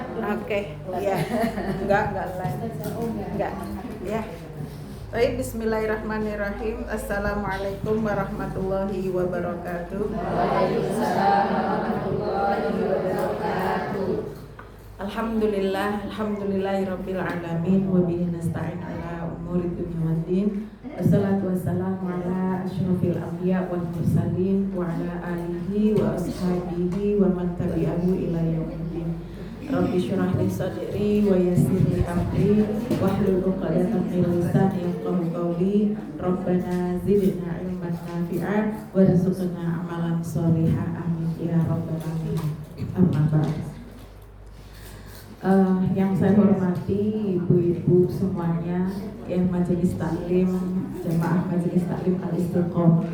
Oke, ya. Enggak live. Enggak. Ya. Baik, bismillahirrahmanirrahim. Assalamualaikum warahmatullahi wabarakatuh. Waalaikumsalam warahmatullahi wabarakatuh. Alhamdulillahirabbil alamin wa bihi nasta'in ala umuri dunya waddin. Wassalatu wassalamu ala asyrofil anbiya wal mursalin wa ala alihi wa ashabihi wa man tabi'ahu ila yaumiddin. Rabbi syrah li sadri wa yassir li amri wahlul 'uqdatam min lisani yafqahu qawli. Rabbana zidna ilman nafi'a warzuqna amalan sholihan. Amin ya rabbal alamin. Amma ba'd. Yang saya hormati ibu-ibu semuanya, yang majelis taklim, jemaah majelis taklim Al-Istiqomah,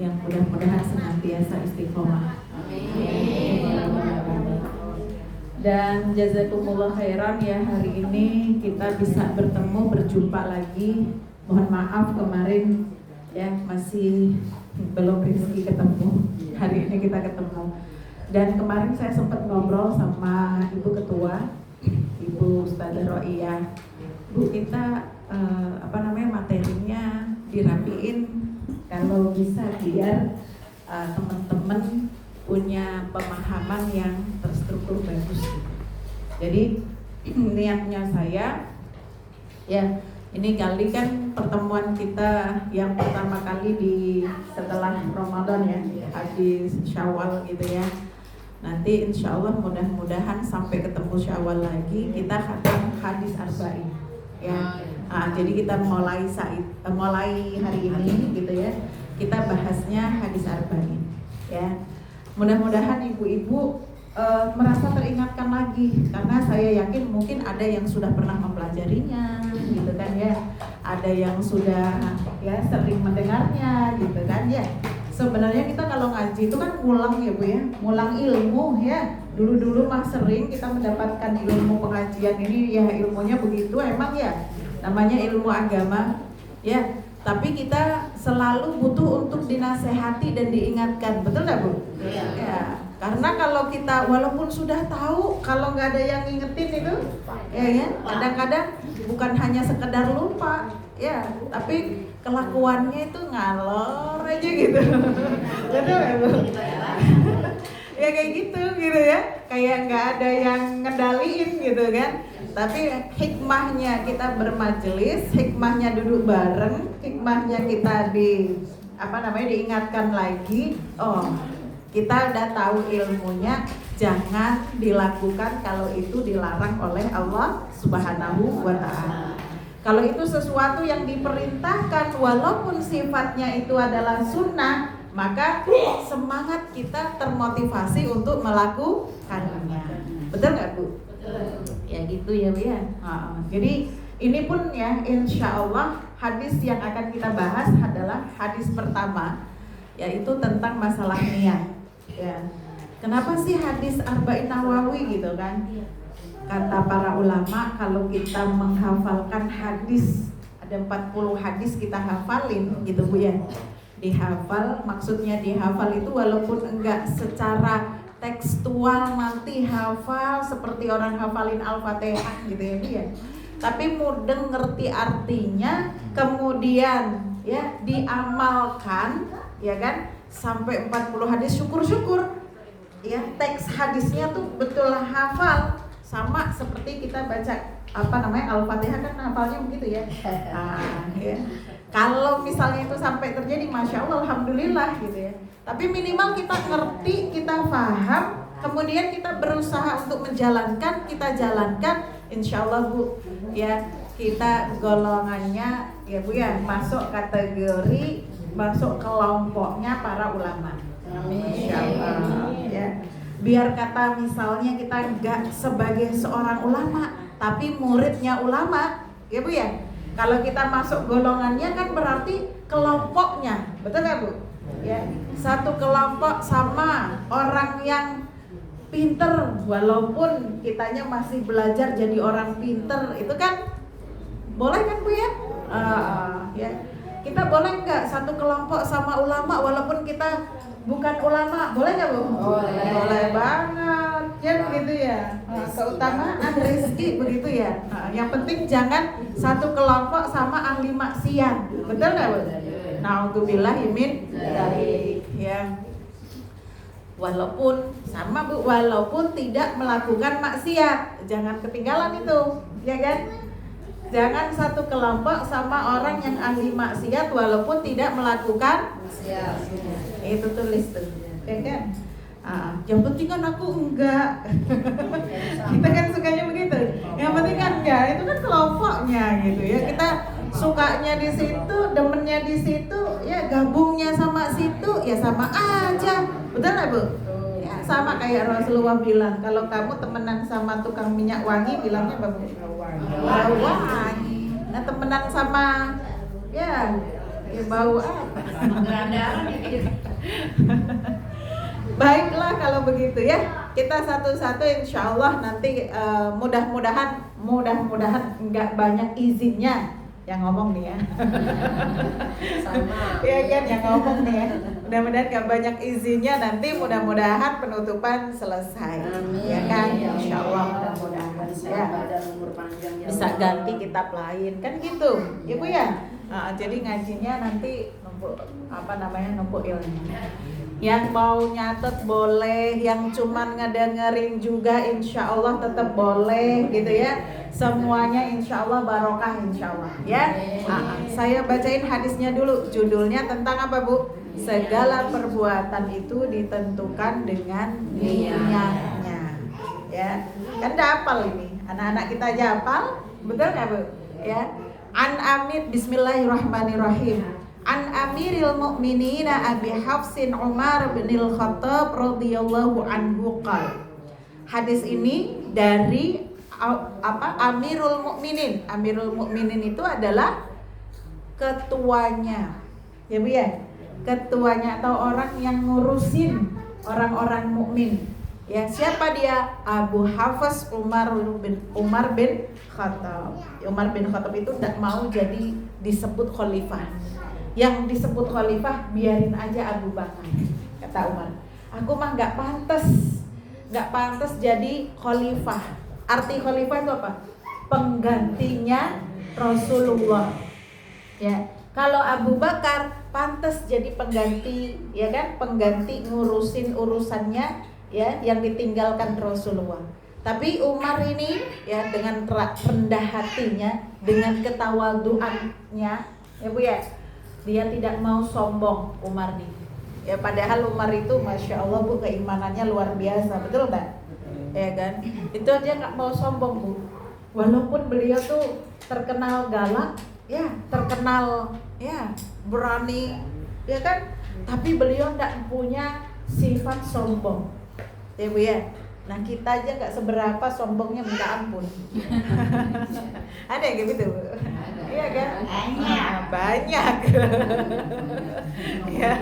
yang mudah-mudahan senantiasa istiqomah. Dan jazakumullah khairan ya, hari ini kita bisa berjumpa lagi. Mohon maaf kemarin ya masih belum rezeki ketemu. Hari ini kita ketemu. Dan kemarin saya sempat ngobrol sama Ibu Ketua, Ibu Ustadzah Ro'iyah. Bu, kita materinya dirapiin kalau bisa biar teman-teman punya pemahaman yang terstruktur bagus. Jadi niatnya saya ya, ini kali kan pertemuan kita yang pertama kali setelah Ramadan ya, habis Syawal gitu ya. Nanti insya Allah mudah-mudahan sampai ketemu Syawal lagi kita khatam hadis arba'in ya. Jadi kita mulai hari ini gitu ya, kita bahasnya hadis arba'in ya. Mudah-mudahan ibu-ibu merasa teringatkan lagi, karena saya yakin mungkin ada yang sudah pernah mempelajarinya gitu kan ya, ada yang sudah ya sering mendengarnya gitu kan ya. Sebenarnya kita kalau ngaji itu kan ngulang ya Bu ya, ngulang ilmu ya. Dulu mah sering kita mendapatkan ilmu pengajian ini ya, ilmunya begitu emang ya, namanya ilmu agama ya. Tapi kita selalu butuh untuk dinasehati dan diingatkan, betul nggak Bu? Iya. Ya, karena kalau kita walaupun sudah tahu, kalau nggak ada yang ngingetin itu, ya kadang-kadang bukan hanya sekedar lupa, ya, tapi kelakuannya itu ngalor aja gitu. Betul nggak Bu? Ya kayak gitu ya, kayak nggak ada yang ngendaliin gitu kan. Tapi hikmahnya kita bermajelis, hikmahnya duduk bareng, hikmahnya kita diingatkan lagi. Oh, kita udah tahu ilmunya, jangan dilakukan kalau itu dilarang oleh Allah Subhanahu wa ta'ala. Kalau itu sesuatu yang diperintahkan walaupun sifatnya itu adalah sunnah, maka semangat kita termotivasi untuk melakukannya. Betul nggak Bu? Ya gitu ya Bu ya. Jadi ini pun ya insya Allah hadis yang akan kita bahas adalah hadis pertama, yaitu tentang masalah niat ya. Kenapa sih hadis Arba'in Nawawi gitu kan? Kata para ulama, kalau kita menghafalkan hadis, ada 40 hadis kita hafalin gitu Bu ya. Dihafal, maksudnya dihafal itu walaupun enggak secara tekstual nanti hafal seperti orang hafalin Al-Fatihah gitu ya Bu ya. Tapi mudeng ngerti artinya, kemudian ya diamalkan ya kan, sampai 40 hadis, syukur-syukur ya, teks hadisnya tuh betul hafal. Sama seperti kita baca Al-Fatihah kan hafalnya begitu ya. Ya. Kalau misalnya itu sampai terjadi, masya Allah, alhamdulillah gitu ya. Tapi minimal kita ngerti, kita paham, kemudian kita berusaha untuk menjalankan, kita jalankan, insya Allah Bu ya, kita golongannya ya Bu ya, masuk kategori, masuk kelompoknya para ulama. Insya Allah ya. Biar kata misalnya kita enggak sebagai seorang ulama, tapi muridnya ulama ya Bu ya. Kalau kita masuk golongannya kan berarti kelompoknya, betul nggak Bu? Ya, satu kelompok sama orang yang pinter, walaupun kitanya masih belajar jadi orang pinter, itu kan boleh kan Bu ya? Ya, kita boleh nggak satu kelompok sama ulama walaupun kita bukan ulama, boleh nggak Bu? Boleh banget. Ya begitu ya. Keutamaan rezeki begitu ya. Yang penting jangan satu kelompok sama ahli maksiat. Betul nggak Bu? Nauzubillah min dzalik ya. Walaupun sama Bu, walaupun tidak melakukan maksiat, jangan ketinggalan itu, ya kan? Jangan satu kelompok sama orang yang ahli maksiat walaupun tidak melakukan maksiat. Itu tulis tuh, ya kan? Yang penting kan aku enggak. Kita kan sukanya begitu. Yang penting kan enggak, itu kan kelompoknya gitu ya. Kita sukanya di situ, demennya di situ, ya gabungnya sama situ, ya sama aja. Betul nggak Bu? Ya, sama kayak Rasulullah bilang, kalau kamu temenan sama tukang minyak wangi, bilangnya apa Bu? Bau wangi. Nah temenan sama ya bau apa? Baiklah kalau begitu ya, kita satu-satu insya Allah nanti mudah-mudahan nggak banyak izinnya yang ngomong nih ya. Sama. Iya kan yang ngomong nih ya. Mudah-mudahan nggak banyak izinnya, nanti mudah-mudahan penutupan selesai. Amin. Ya kan, insya Allah mudah-mudahan ya. Bisa ganti kitab lain kan gitu, ya Bu ya. Jadi ngajinya nanti numpuk ilmu. Yang mau nyatet boleh, yang cuman ngedengerin juga insya Allah tetap boleh gitu ya. Semuanya insya Allah barokah insya Allah ya. Saya bacain hadisnya dulu. Judulnya tentang apa Bu? Segala perbuatan itu ditentukan dengan niatnya. Ya, kan udah hafal ini. Anak-anak kita aja hafal, betul nggak Bu? Ya. An Amir, Bismillahirrahmanirrahim. An Amiril Mukminin Abi Hafsin Umar bin Al-Khattab radhiyallahu anhu qala. Hadis ini dari Amirul Mukminin. Amirul Mukminin itu adalah ketuanya. Ya Bu ya? Ketuanya atau orang yang ngurusin orang-orang mukmin. Ya, siapa dia? Abu Hafs Umar bin Khattab. Umar bin Khattab itu tidak mau jadi disebut khalifah. Yang disebut khalifah biarin aja Abu Bakar, kata Umar. Aku mah nggak pantas jadi khalifah. Arti khalifah itu apa? Penggantinya Rasulullah. Ya, kalau Abu Bakar pantas jadi pengganti, ya kan? Pengganti ngurusin urusannya, ya, yang ditinggalkan Rasulullah. Tapi Umar ini, ya, dengan rendah hatinya, dengan ketawaduannya, ya Bu ya. Dia tidak mau sombong Umar nih. Ya padahal Umar itu Masya Allah Bu, keimanannya luar biasa, betul Mbak? Ya kan? Itu aja nggak mau sombong Bu. Walaupun beliau tuh terkenal galak, ya terkenal ya berani, ya kan? Tapi beliau nggak punya sifat sombong, ya Bu ya. Nah kita aja nggak seberapa sombongnya minta ampun. Ada yang gitu Bu? Iya kan? Banyak. Ya.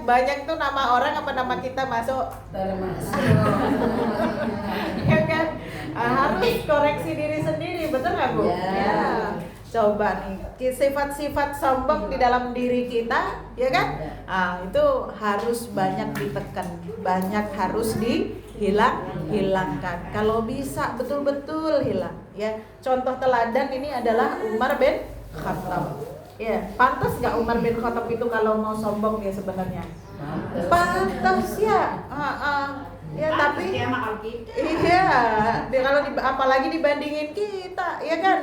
Banyak tuh nama orang apa nama kita masuk? Termasuk. Ya kan? Harus koreksi diri sendiri, betul nggak Bu? Ya. Coba nih sifat-sifat sombong di dalam diri kita, ya kan? Itu harus banyak ditekan, banyak harus hilangkan. Kalau bisa betul-betul hilang, ya. Contoh teladan ini adalah Umar bin Khattab. Ya, pantas nggak Umar bin Khattab itu kalau mau sombong ya sebenarnya? Pantas ya. Ya tapi iya, kalau apalagi dibandingin kita, ya kan?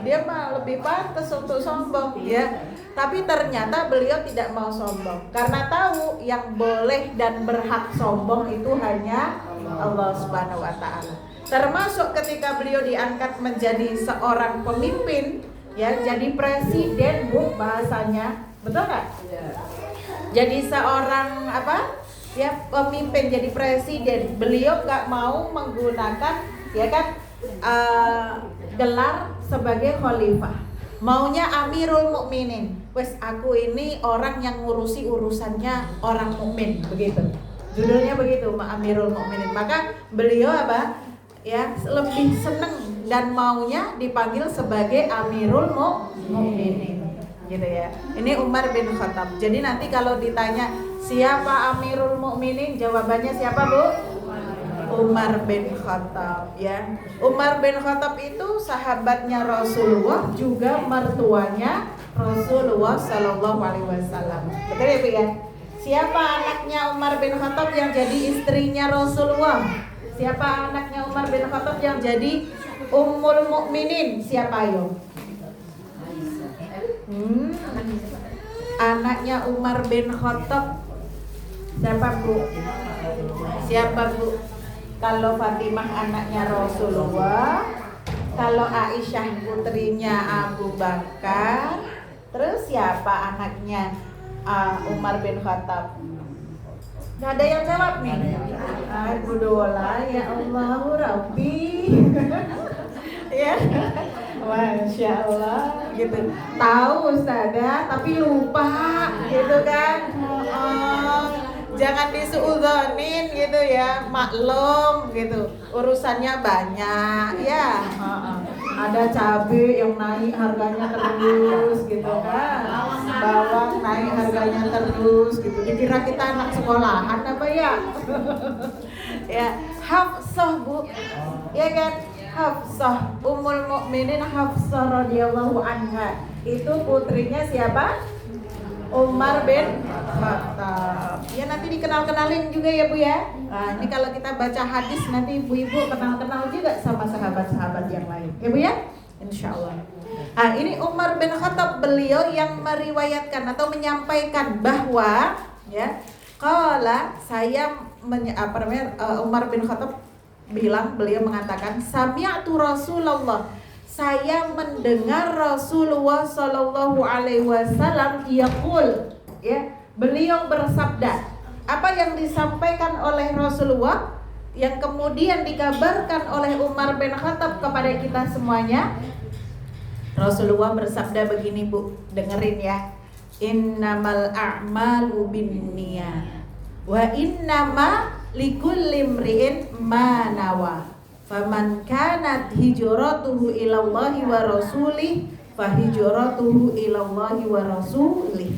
Dia mah lebih pantas untuk sombong, ya. Tapi ternyata beliau tidak mau sombong karena tahu yang boleh dan berhak sombong itu hanya Allah Subhanahu wa taala. Termasuk ketika beliau diangkat menjadi seorang pemimpin, ya, jadi presiden Bu bahasanya, betul nggak? Jadi seorang ya pemimpin, jadi presiden, beliau nggak mau menggunakan, ya kan, gelar sebagai khalifah. Maunya Amirul Mukminin. Wes aku ini orang yang ngurusi urusannya orang mukmin, begitu. Judulnya begitu, Amirul Mukminin. Maka beliau ya lebih seneng dan maunya dipanggil sebagai Amirul Mukminin. Gitu ya. Ini Umar bin Khattab. Jadi nanti kalau ditanya siapa Amirul Mukminin, jawabannya siapa Bu? Umar bin Khattab ya. Umar bin Khattab itu sahabatnya Rasulullah, juga mertuanya Rasulullah Shallallahu Alaihi Wasallam. Betul ya Bu ya? Siapa anaknya Umar bin Khattab yang jadi istrinya Rasulullah? Siapa anaknya Umar bin Khattab yang jadi Ummul Mukminin? Siapa ayo? Anaknya Umar bin Khattab siapa Bu? Siapa Bu? Kalau Fatimah anaknya Rasulullah, kalau Aisyah putrinya Abu Bakar, terus siapa anaknya Umar bin Khattab? Gak ada yang jawab nih. Aku dola ya Allah Rabbi. Ya, Masya Allah gitu. Tahu Ustazah tapi lupa gitu kan. Jangan disuudzonin gitu ya, maklum gitu. Urusannya banyak ya. Ada cabai yang naik harganya terus gitu kan. Bawang naik harganya terus gitu. Dikira kita anak sekolahan apa ya? Ya, Hafsah Bu. Ya kan? Hafsah, Ummul Mukminin Hafsah radhiyallahu anha. Itu putrinya siapa? Umar bin Khattab. Ya nanti dikenal-kenalin juga ya Bu ya. Nah, ini kalau kita baca hadis nanti ibu-ibu kenal-kenal juga sama sahabat-sahabat yang lain. Ya Bu ya? Insyaallah. Nah, ini Umar bin Khattab, beliau yang meriwayatkan atau menyampaikan bahwa ya, qala Umar bin Khattab bilang, beliau mengatakan, sami'tu Rasulullah, saya mendengar Rasulullah Shallallahu Alaihi Wasallam yaqul, ya, beliau bersabda. Apa yang disampaikan oleh Rasulullah yang kemudian dikabarkan oleh Umar bin Khattab kepada kita semuanya. Rasulullah bersabda begini Bu, dengerin ya. Innamal a'malu binniyat wa innama likulli imri'in ma nawa. Faman kanat hijratuhu ilallahi wa rasulih fahijratuhu ilallahi wa rasulih.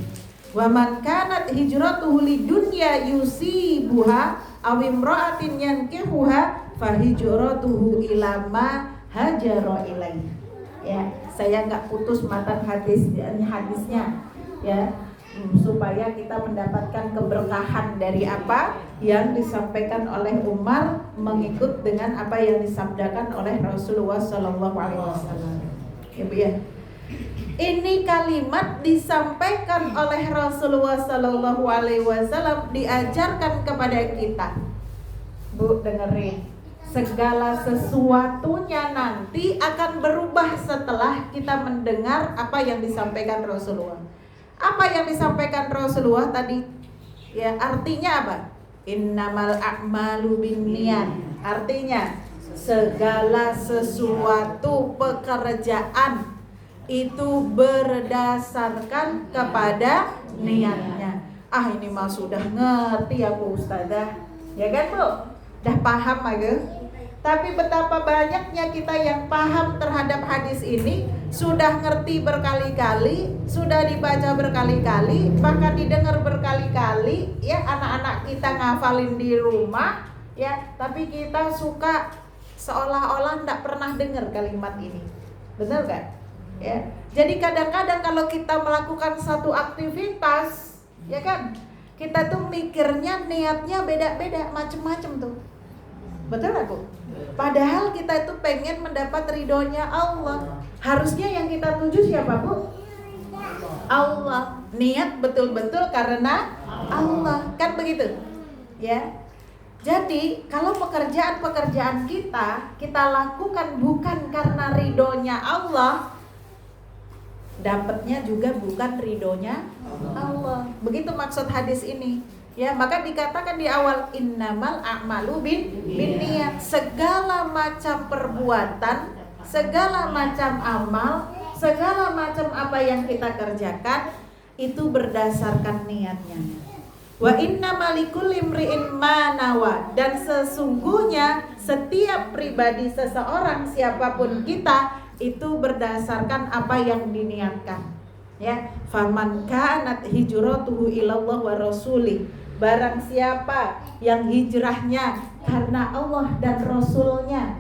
Wa man kanat hijratuhu lidunya yusibuha aw imra'atin yankihuha fahijratuhu ila ma hajara ilaihi. Ya, saya enggak putus matan hadisnya ya, supaya kita mendapatkan keberkahan dari apa yang disampaikan oleh Umar, mengikut dengan apa yang disabdakan oleh Rasulullah Shallallahu Alaihi Wasallam. Ya Bu ya. Ini kalimat disampaikan oleh Rasulullah Shallallahu Alaihi Wasallam, diajarkan kepada kita. Bu dengerin, segala sesuatunya nanti akan berubah setelah kita mendengar apa yang disampaikan Rasulullah. Apa yang disampaikan Rasulullah tadi? Ya, artinya apa? Innamal a'malu binniyat. Artinya segala sesuatu pekerjaan itu berdasarkan kepada niatnya. Ah, ini mah sudah ngerti aku Ustazah. Ya kan Bu? Dah paham aja. Tapi betapa banyaknya kita yang paham terhadap hadis ini, sudah ngerti berkali-kali, sudah dibaca berkali-kali, bahkan didengar berkali-kali, ya anak-anak kita ngafalin di rumah, ya, tapi kita suka seolah-olah tidak pernah dengar kalimat ini. Benar kan? Ya. Jadi kadang-kadang kalau kita melakukan satu aktivitas, ya kan, kita tuh mikirnya niatnya beda-beda, macem-macem tuh. Betul aku? Padahal kita itu pengen mendapat ridhonya Allah. Harusnya yang kita tuju siapa Bu? Allah. Niat betul-betul karena Allah. Kan begitu? Ya. Jadi kalau pekerjaan-pekerjaan kita lakukan bukan karena ridhonya Allah, dapatnya juga bukan ridhonya Allah. Begitu maksud hadis ini. Ya, maka dikatakan di awal innamal a'malu binniyat. Segala macam perbuatan, segala macam amal, segala macam apa yang kita kerjakan itu berdasarkan niatnya. Wa innamal likulli imri'in ma nawa. Dan sesungguhnya setiap pribadi seseorang, siapapun kita, itu berdasarkan apa yang diniatkan. Ya, faman kanat hijratuhu ilallah wa rasulih. barang siapa yang hijrahnya karena Allah dan Rasulnya,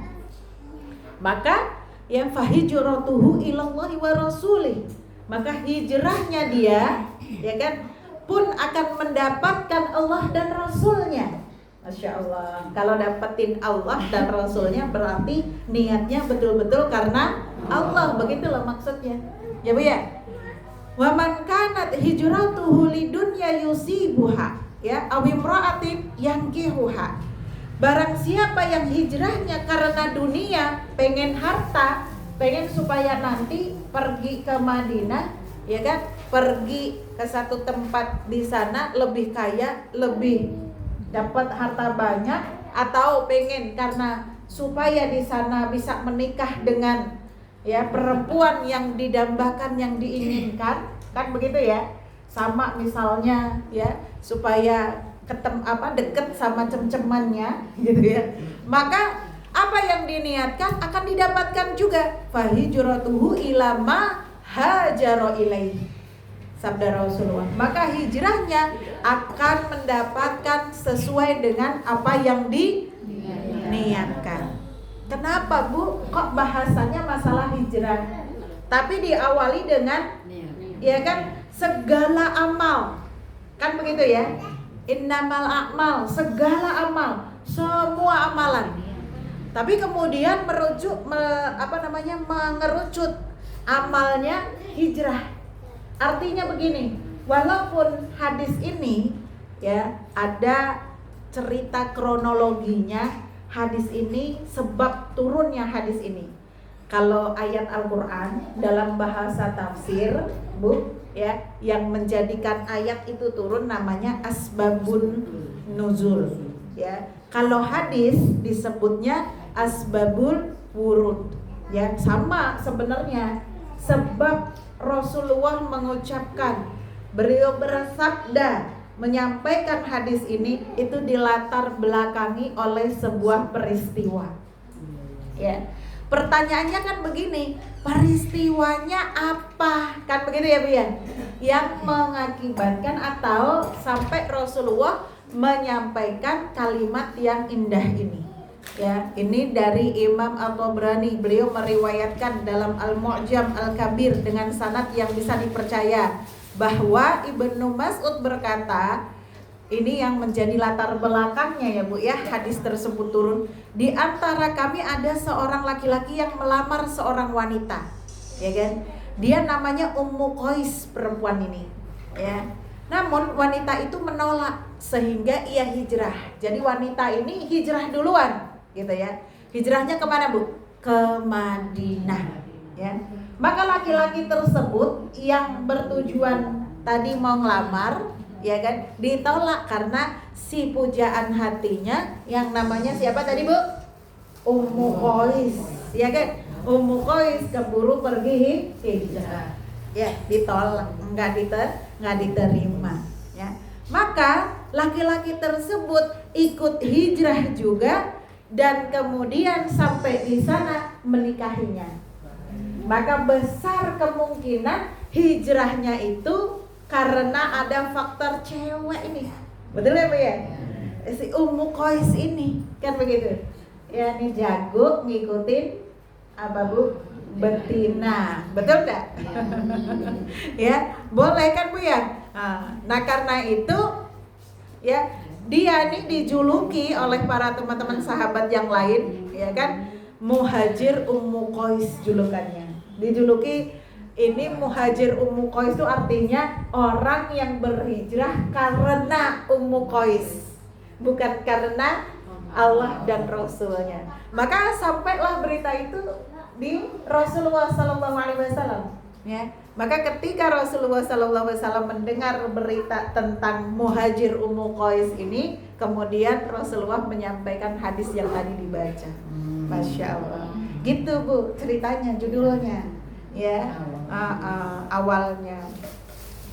maka ya fahijratuhu ilallahi wa rasulih, maka hijrahnya dia ya kan pun akan mendapatkan Allah dan Rasulnya. Masya Allah, kalau dapetin Allah dan Rasulnya berarti niatnya betul-betul karena Allah, begitulah maksudnya ya Bu ya. Wa man kanat hijratuhu lidunya yusibuha ya awimra'atin yankihuha, barang siapa yang hijrahnya karena dunia, pengen harta, pengen supaya nanti pergi ke Madinah ya kan, pergi ke satu tempat di sana lebih kaya, lebih dapat harta banyak, atau pengen karena supaya di sana bisa menikah dengan ya perempuan yang didambakan, yang diinginkan, kan begitu ya. Sama misalnya ya supaya deket sama cem-cemannya gitu ya. Maka apa yang diniatkan akan didapatkan juga. Fahijratuhu ila ma hajara ilaihi, sabda Rasulullah. Maka hijrahnya akan mendapatkan sesuai dengan apa yang diniatkan. Kenapa Bu? Kok bahasanya masalah hijrah? Tapi diawali dengan ya kan segala amal. Kan begitu ya? Innamal a'mal, segala amal, semua amalan. Tapi kemudian mengerucut amalnya hijrah. Artinya begini, walaupun hadis ini ya ada cerita kronologinya, hadis ini sebab turunnya hadis ini. Kalau ayat Al-Qur'an dalam bahasa tafsir, Bu, ya, yang menjadikan ayat itu turun namanya asbabun nuzul, ya. Kalau hadis disebutnya asbabul wurud, ya, sama sebenarnya. Sebab Rasulullah mengucapkan, beliau bersabda, menyampaikan hadis ini itu dilatar belakangi oleh sebuah peristiwa. Ya. Pertanyaannya kan begini, peristiwanya apa? Kan begitu ya Bu ya? Yang mengakibatkan atau sampai Rasulullah menyampaikan kalimat yang indah ini. Ya, ini dari Imam At-Tabrani, beliau meriwayatkan dalam Al-Mu'jam Al-Kabir dengan sanad yang bisa dipercaya bahwa Ibnu Mas'ud berkata, ini yang menjadi latar belakangnya ya Bu ya, hadis tersebut turun. Di antara kami ada seorang laki-laki yang melamar seorang wanita, ya kan? Dia namanya Ummu Qais, perempuan ini, ya. Namun wanita itu menolak sehingga ia hijrah. Jadi wanita ini hijrah duluan, gitu ya. Hijrahnya kemana Bu? Ke Madinah, ya. Maka laki-laki tersebut yang bertujuan tadi mau ngelamar, ya kan, ditolak karena si pujaan hatinya yang namanya siapa tadi Bu? Ummu Qais, ya kan? Ummu Qais keburu pergi hijrah, ya, ditolak, nggak diterima, ya. Maka laki-laki tersebut ikut hijrah juga dan kemudian sampai di sana menikahinya. Maka besar kemungkinan hijrahnya itu karena ada faktor cewek ini. Betul ya Bu ya? Si Ummu Qais ini kan begitu. Ya, ini jago ngikutin apa Bu? Betina. Betul enggak? Ya, boleh kan Bu ya? Nah, karena itu ya, dia ini dijuluki oleh para teman-teman sahabat yang lain, ya kan? Muhajir Ummu Qais julukannya. Dijuluki ini Muhajir Ummu Qais itu artinya orang yang berhijrah karena Ummu Qais, bukan karena Allah dan Rasulnya. Maka sampailah berita itu di Rasulullah SAW, ya. Maka ketika Rasulullah SAW mendengar berita tentang Muhajir Ummu Qais ini, kemudian Rasulullah menyampaikan hadis yang tadi dibaca. Masya Allah. Gitu Bu ceritanya, judulnya, ya, awalnya.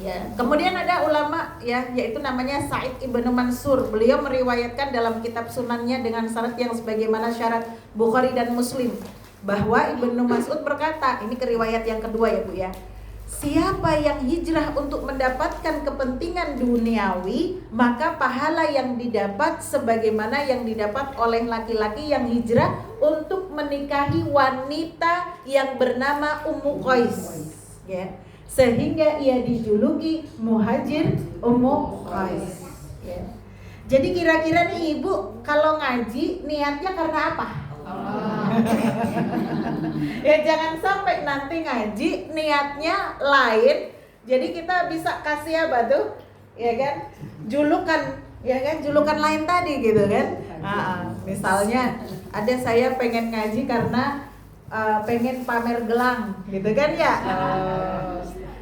Ya. Kemudian ada ulama ya, yaitu namanya Sa'id ibnu Mansur. Beliau meriwayatkan dalam kitab sunannya dengan syarat yang sebagaimana syarat Bukhari dan Muslim, bahwa Ibnu Mas'ud berkata, ini keriwayat yang kedua ya Bu ya, Siapa yang hijrah untuk mendapatkan kepentingan duniawi, maka pahala yang didapat sebagaimana yang didapat oleh laki-laki yang hijrah untuk menikahi wanita yang bernama Ummu Qais, ya. Sehingga ia dijuluki Muhajir Ummu Qais, ya. Jadi kira-kira nih Ibu kalau ngaji niatnya karena apa? Ya jangan sampai nanti ngaji niatnya lain. Jadi kita bisa kasih apa tuh? Ya kan? Julukan, ya kan? Julukan lain tadi gitu kan? Misalnya ada saya pengen ngaji karena pengen pamer gelang, gitu kan ya?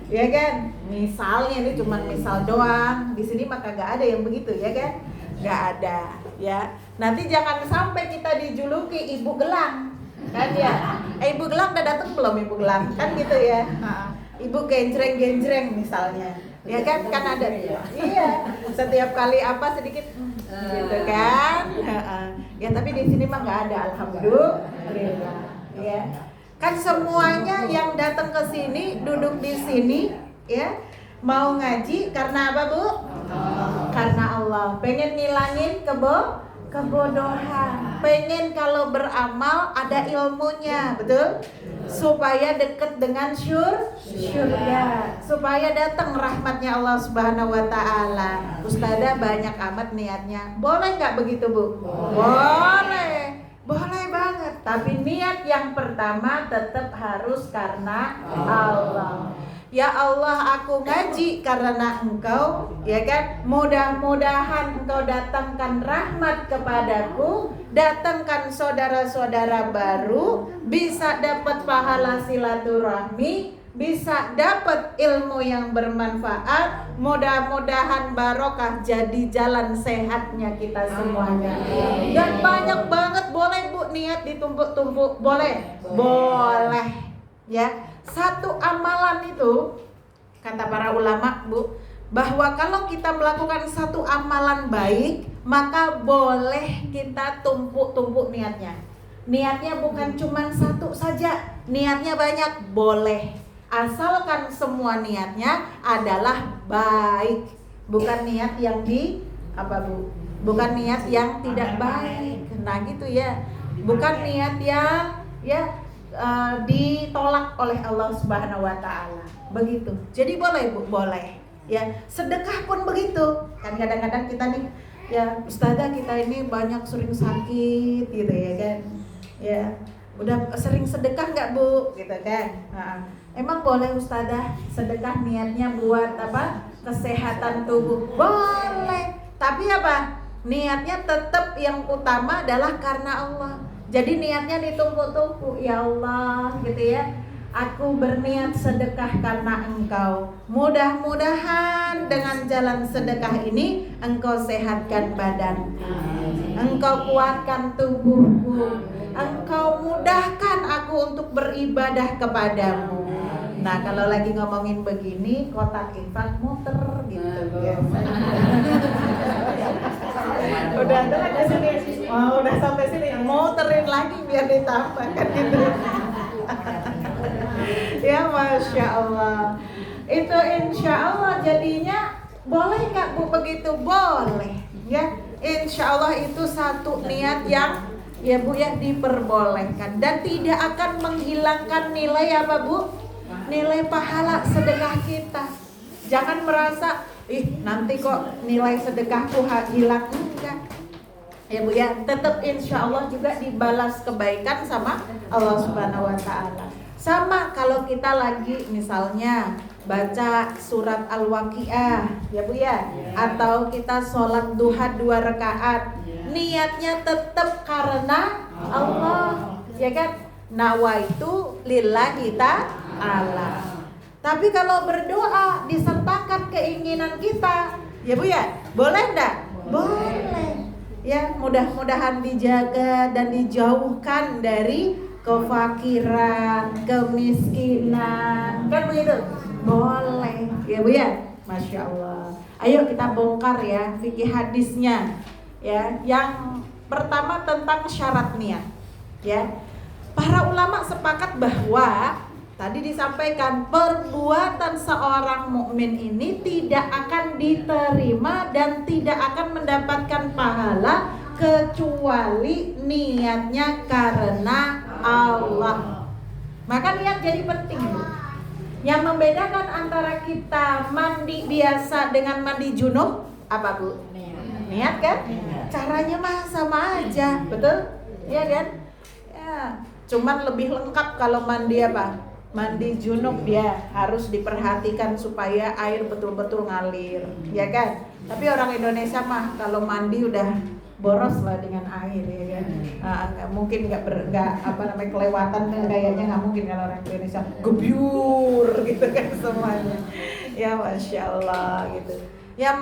Ya kan? Misalnya ini cuma misal doang. Di sini maka gak ada yang begitu, ya kan? Gak ada, ya. Nanti jangan sampai kita dijuluki ibu gelang, kan ya? Ibu gelang udah datang belum ibu gelang? Kan gitu ya. Ibu genjreng-genjreng misalnya, ya kan? Kan ada, iya. Setiap kali apa sedikit, gitu kan? Ya tapi di sini mah nggak ada, alhamdulillah. Ya, kan semuanya yang datang ke sini, duduk di sini, ya. Mau ngaji karena apa, Bu? Karena Allah. Pengen ngilangin kebodohan. Pengen kalau beramal ada ilmunya, betul? Supaya deket dengan surga, supaya datang rahmatnya Allah Subhanahu wa taala. Ustazah banyak amat niatnya. Boleh nggak begitu, Bu? Boleh. Boleh banget. Tapi niat yang pertama tetap harus karena Allah. Ya Allah, aku ngaji karena Engkau, ya kan? Mudah-mudahan Engkau datangkan rahmat kepadaku, datangkan saudara-saudara baru, bisa dapat pahala silaturahmi, bisa dapat ilmu yang bermanfaat. Mudah-mudahan barokah jadi jalan sehatnya kita semuanya. Dan banyak banget, boleh Bu niat ditumpuk-tumpuk, boleh? Boleh, ya. Satu amalan itu, kata para ulama, Bu, bahwa kalau kita melakukan satu amalan baik, maka boleh kita tumpuk-tumpuk niatnya. Niatnya bukan cuma satu saja, niatnya banyak, boleh. Asalkan semua niatnya adalah baik, bukan niat yang Bu? Bukan niat yang tidak baik. Nah gitu ya. Bukan niat yang ditolak oleh Allah Subhanahu wa taala. Begitu. Jadi boleh, Bu, boleh. Ya, sedekah pun begitu. Kan kadang-kadang kita nih, ya Ustazah kita ini banyak sering sakit gitu ya kan. Ya, udah sering sedekah enggak, Bu? Gitu kan. Emang boleh Ustazah sedekah niatnya buat apa? Kesehatan tubuh. Boleh. Tapi apa? Niatnya tetap yang utama adalah karena Allah. Jadi niatnya ditumpuk-tumpuk, ya Allah gitu ya. Aku berniat sedekah karena Engkau. Mudah-mudahan dengan jalan sedekah ini Engkau sehatkan badanku, Engkau kuatkan tubuhku, Engkau mudahkan aku untuk beribadah kepadamu. Nah kalau lagi ngomongin begini, kotak infak muter gitu ya. Udah ke sini, udah sampai sini, muterin lagi biar ditambah kan gitu. Ya Masya Allah. Itu insya Allah jadinya boleh Kak Bu begitu? Boleh ya. Insya Allah itu satu niat yang ya Bu ya diperbolehkan. Dan tidak akan menghilangkan nilai apa Bu? Nilai pahala sedekah kita. Jangan merasa nanti kok nilai sedekahku hilang. Enggak ya Bu ya, tetap insya Allah juga dibalas kebaikan sama Allah Subhanahu wa ta'ala. Sama kalau kita lagi misalnya baca surat Al-Waqiah ya Bu ya, atau kita sholat duha 2 rakaat, niatnya tetap karena Allah ya kan, nawaitu lillahi ta'ala. Tapi kalau berdoa disertakan keinginan kita ya Bu ya, boleh enggak? Boleh ya, mudah-mudahan dijaga dan dijauhkan dari kefakiran, kemiskinan, kan begitu? Boleh ya Bu ya, Masya Allah. Ayo kita bongkar ya fikih hadisnya ya. Yang pertama tentang syarat niat ya. Para ulama sepakat bahwa Tadi disampaikan perbuatan seorang mukmin ini tidak akan diterima dan tidak akan mendapatkan pahala kecuali niatnya karena Allah. Maka niat jadi penting. Yang membedakan antara kita mandi biasa dengan mandi junub apa Bu? Niat kan? Caranya mah sama aja, betul? Iya kan? Ya, cuman lebih lengkap kalau mandi apa? Mandi junub dia harus diperhatikan supaya air betul-betul ngalir, ya kan? Tapi orang Indonesia mah kalau mandi udah boros lah dengan air, ya kan? Nggak mungkin nggak kelewatan kayaknya nggak mungkin kalau orang Indonesia gebyur gitu kan semuanya. Ya Masya Allah gitu. Yang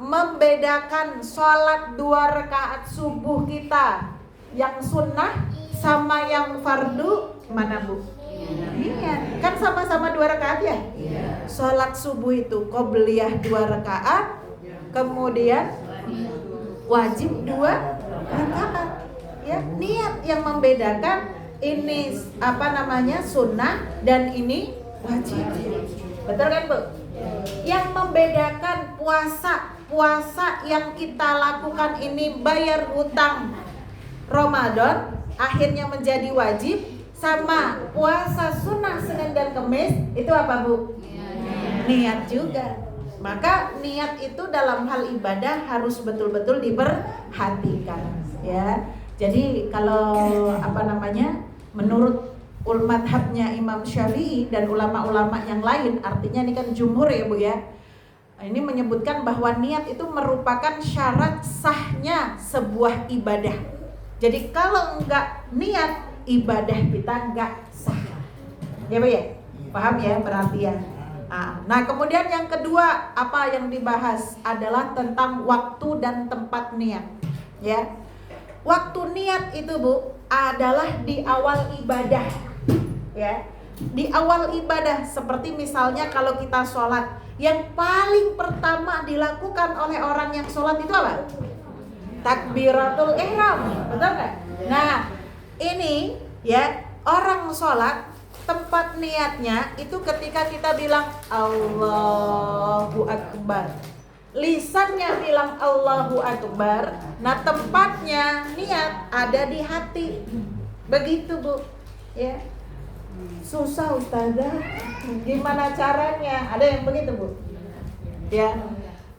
membedakan sholat 2 rakaat subuh kita yang sunnah sama yang fardu mana Bu? Iya, kan sama-sama 2 rakaat ya? Sholat subuh itu qobliyah 2 rakaat, kemudian wajib 2 rakaat. Ya, niat yang membedakan ini sunnah dan ini wajib. Betul kan Bu? Yang membedakan puasa yang kita lakukan ini bayar hutang Ramadan akhirnya menjadi wajib, sama puasa sunnah Senin dan Kamis itu apa Bu? Niat juga. Maka niat itu dalam hal ibadah harus betul-betul diperhatikan, ya. Jadi kalau menurut madhabnya Imam Syafi'i dan ulama-ulama yang lain, artinya ini kan jumhur ya Bu ya. Ini menyebutkan bahwa niat itu merupakan syarat sahnya sebuah ibadah. Jadi kalau enggak niat, ibadah kita enggak sah. Ya Bu ya? Paham ya berarti ya? Nah kemudian yang kedua apa yang dibahas adalah tentang waktu dan tempat niat. Ya, waktu niat itu Bu adalah di awal ibadah. Ya, di awal ibadah seperti misalnya kalau kita sholat, yang paling pertama dilakukan oleh orang yang sholat itu apa? Takbiratul ihram, betul nggak? Nah ini ya orang sholat tempat niatnya itu ketika kita bilang Allahu Akbar, lisannya bilang Allahu Akbar. Nah tempatnya niat ada di hati, begitu Bu ya. Susah Ustazah, gimana caranya? Ada yang begitu Bu ya.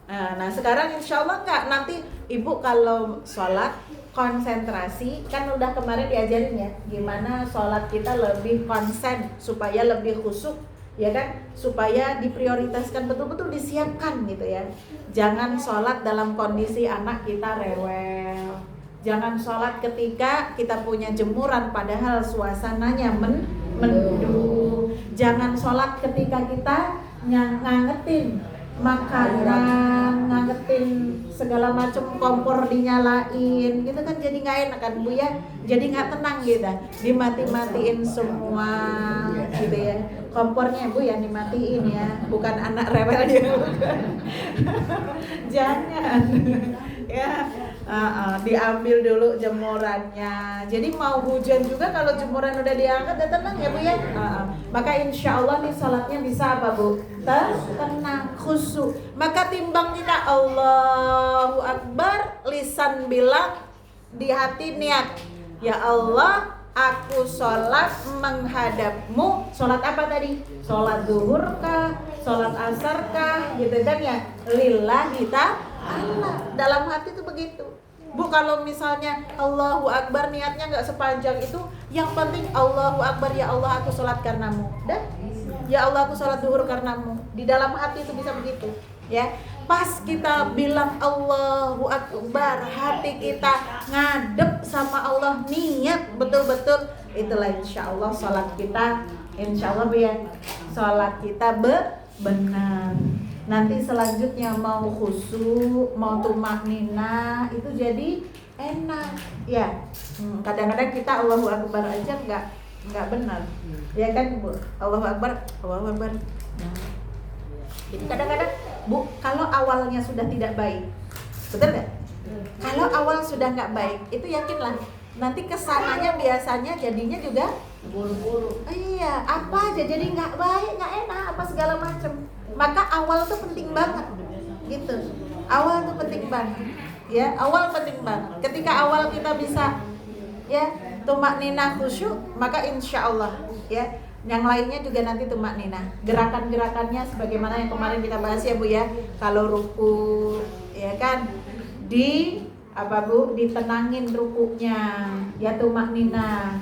Nah sekarang insya Allah enggak, nanti Ibu kalau sholat konsentrasi, kan udah kemarin diajarin ya gimana sholat kita lebih konsen supaya lebih khusyuk, ya kan, supaya diprioritaskan betul-betul disiapkan gitu ya. Jangan sholat dalam kondisi anak kita rewel, jangan sholat ketika kita punya jemuran padahal suasananya mendung, jangan sholat ketika kita ngangetin makanan, ngangetin segala macam, kompor dinyalain gitu kan, jadi nggak enak kan Bu ya, jadi nggak tenang gitu, dimati-matiin semua gitu ya, kompornya Bu yang dimatiin ya, bukan anak rewel ya jangan ya. Diambil dulu jemurannya. Jadi mau hujan juga kalau jemuran udah diangkat udah tenang ya Bu ya. Maka insya Allah nih sholatnya bisa apa Bu? Tenang, khusyuk. Maka timbang kita Allahu Akbar, lisan bilang, di hati niat, ya Allah aku sholat menghadapmu. Sholat apa tadi? Sholat zuhur kah? Sholat asar kah? Gitu kan ya. Lillahi ta'ala. Dalam hati itu begitu Bu. Kalau misalnya Allahu Akbar niatnya nggak sepanjang itu, yang penting Allahu Akbar, ya Allah aku sholat karenamu. Dan ya Allah aku sholat zuhur karenamu. Di dalam hati itu bisa begitu ya. Pas kita bilang Allahu Akbar, hati kita ngadep sama Allah, niat betul-betul, itulah insya Allah sholat kita, insya Allah ya, sholat kita benar. Nanti selanjutnya mau khusyuk, mau tumakninah, itu jadi enak ya. Kadang-kadang kita Allahu Akbar aja nggak benar, ya kan Bu? Allahu Akbar, Allahu Akbar. Jadi kadang-kadang Bu, kalau awalnya sudah tidak baik, betul nggak? Kalau awal sudah nggak baik, itu yakinlah nanti kesananya biasanya jadinya juga buru-buru. iya, apa aja jadi nggak baik, nggak enak, apa segala macem. Maka awal tuh penting banget, gitu. Awal tuh penting banget, ya. Awal penting banget. Ketika awal kita bisa, ya, tumakninah khusyuk, maka insya Allah, ya, yang lainnya juga nanti tumakninah. Gerakan-gerakannya sebagaimana yang kemarin kita bahas ya Bu ya. Kalau ruku, ya kan, di apa Bu, ditenangin rukunya, ya tumakninah.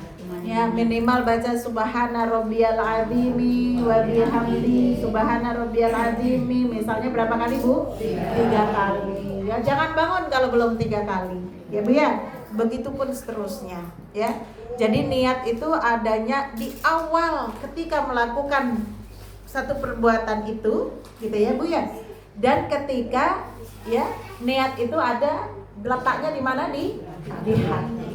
Ya minimal baca subhana rabbiyal azimi wa bihamdi subhana rabbiyal azimi misalnya berapa kali Bu? 3 kali. Ya jangan bangun kalau belum 3 kali. Ya Bu ya. Begitupun seterusnya, ya. Jadi niat itu adanya di awal ketika melakukan satu perbuatan itu, gitu ya Bu ya. Dan ketika ya niat itu ada letaknya di mana, di hati.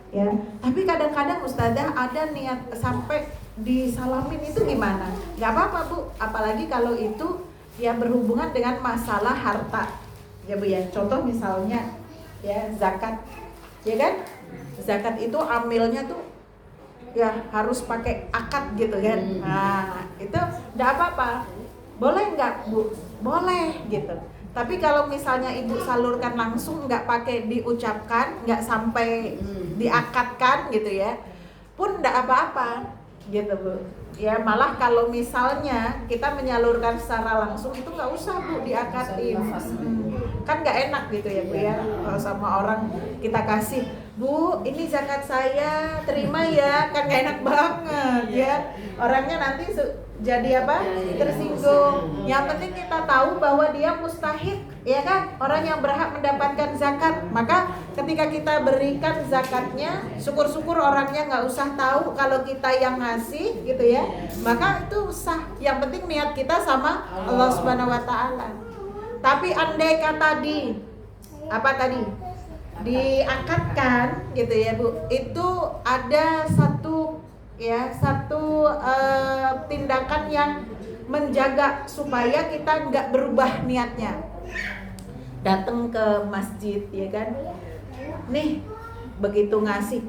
Ya, tapi kadang-kadang Ustazah ada niat sampai disalamin itu gimana? Gak apa-apa Bu, apalagi kalau itu ya berhubungan dengan masalah harta. Ya Bu ya, contoh misalnya ya zakat, ya kan? Zakat itu ambilnya tuh ya harus pakai akad gitu kan. Nah, itu gak apa-apa. Boleh nggak Bu? Boleh gitu. Tapi kalau misalnya ibu salurkan langsung, nggak pakai diucapkan, nggak sampai diakatkan gitu ya, pun nggak apa-apa gitu Bu. Ya malah kalau misalnya kita menyalurkan secara langsung itu nggak usah Bu diakatin, kan nggak enak gitu ya Bu ya. Kalau sama orang kita kasih, Bu ini zakat saya terima ya, kan nggak enak banget ya. Orangnya nanti jadi apa? Tersinggung. Yang penting kita tahu bahwa dia mustahik, ya kan? Orang yang berhak mendapatkan zakat. Maka ketika kita berikan zakatnya, syukur-syukur orangnya nggak usah tahu kalau kita yang ngasih, gitu ya. Maka itu sah. Yang penting niat kita sama Allah Subhanahu Wa Taala. Tapi andai kata diangkatkan, gitu ya Bu. Itu ada satu tindakan yang menjaga supaya kita nggak berubah niatnya. Datang ke masjid, ya kan, nih begitu ngasih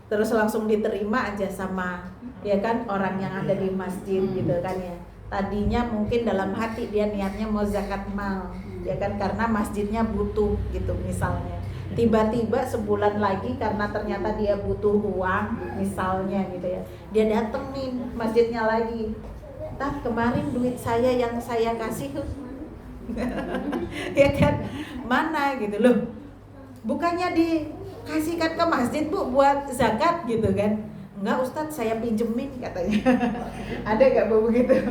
terus langsung diterima aja sama ya kan orang yang ada di masjid gitu kan ya. Tadinya mungkin dalam hati dia niatnya mau zakat mal, ya kan, karena masjidnya butuh gitu misalnya. Tiba-tiba sebulan lagi karena ternyata dia butuh uang misalnya gitu ya, dia datengin masjidnya lagi, kemarin duit saya yang saya kasih ya kan, mana gitu loh, bukannya dikasihkan ke masjid Bu buat zakat gitu kan. Enggak Ustadz, saya pinjemin katanya. Ada gak Bu begitu?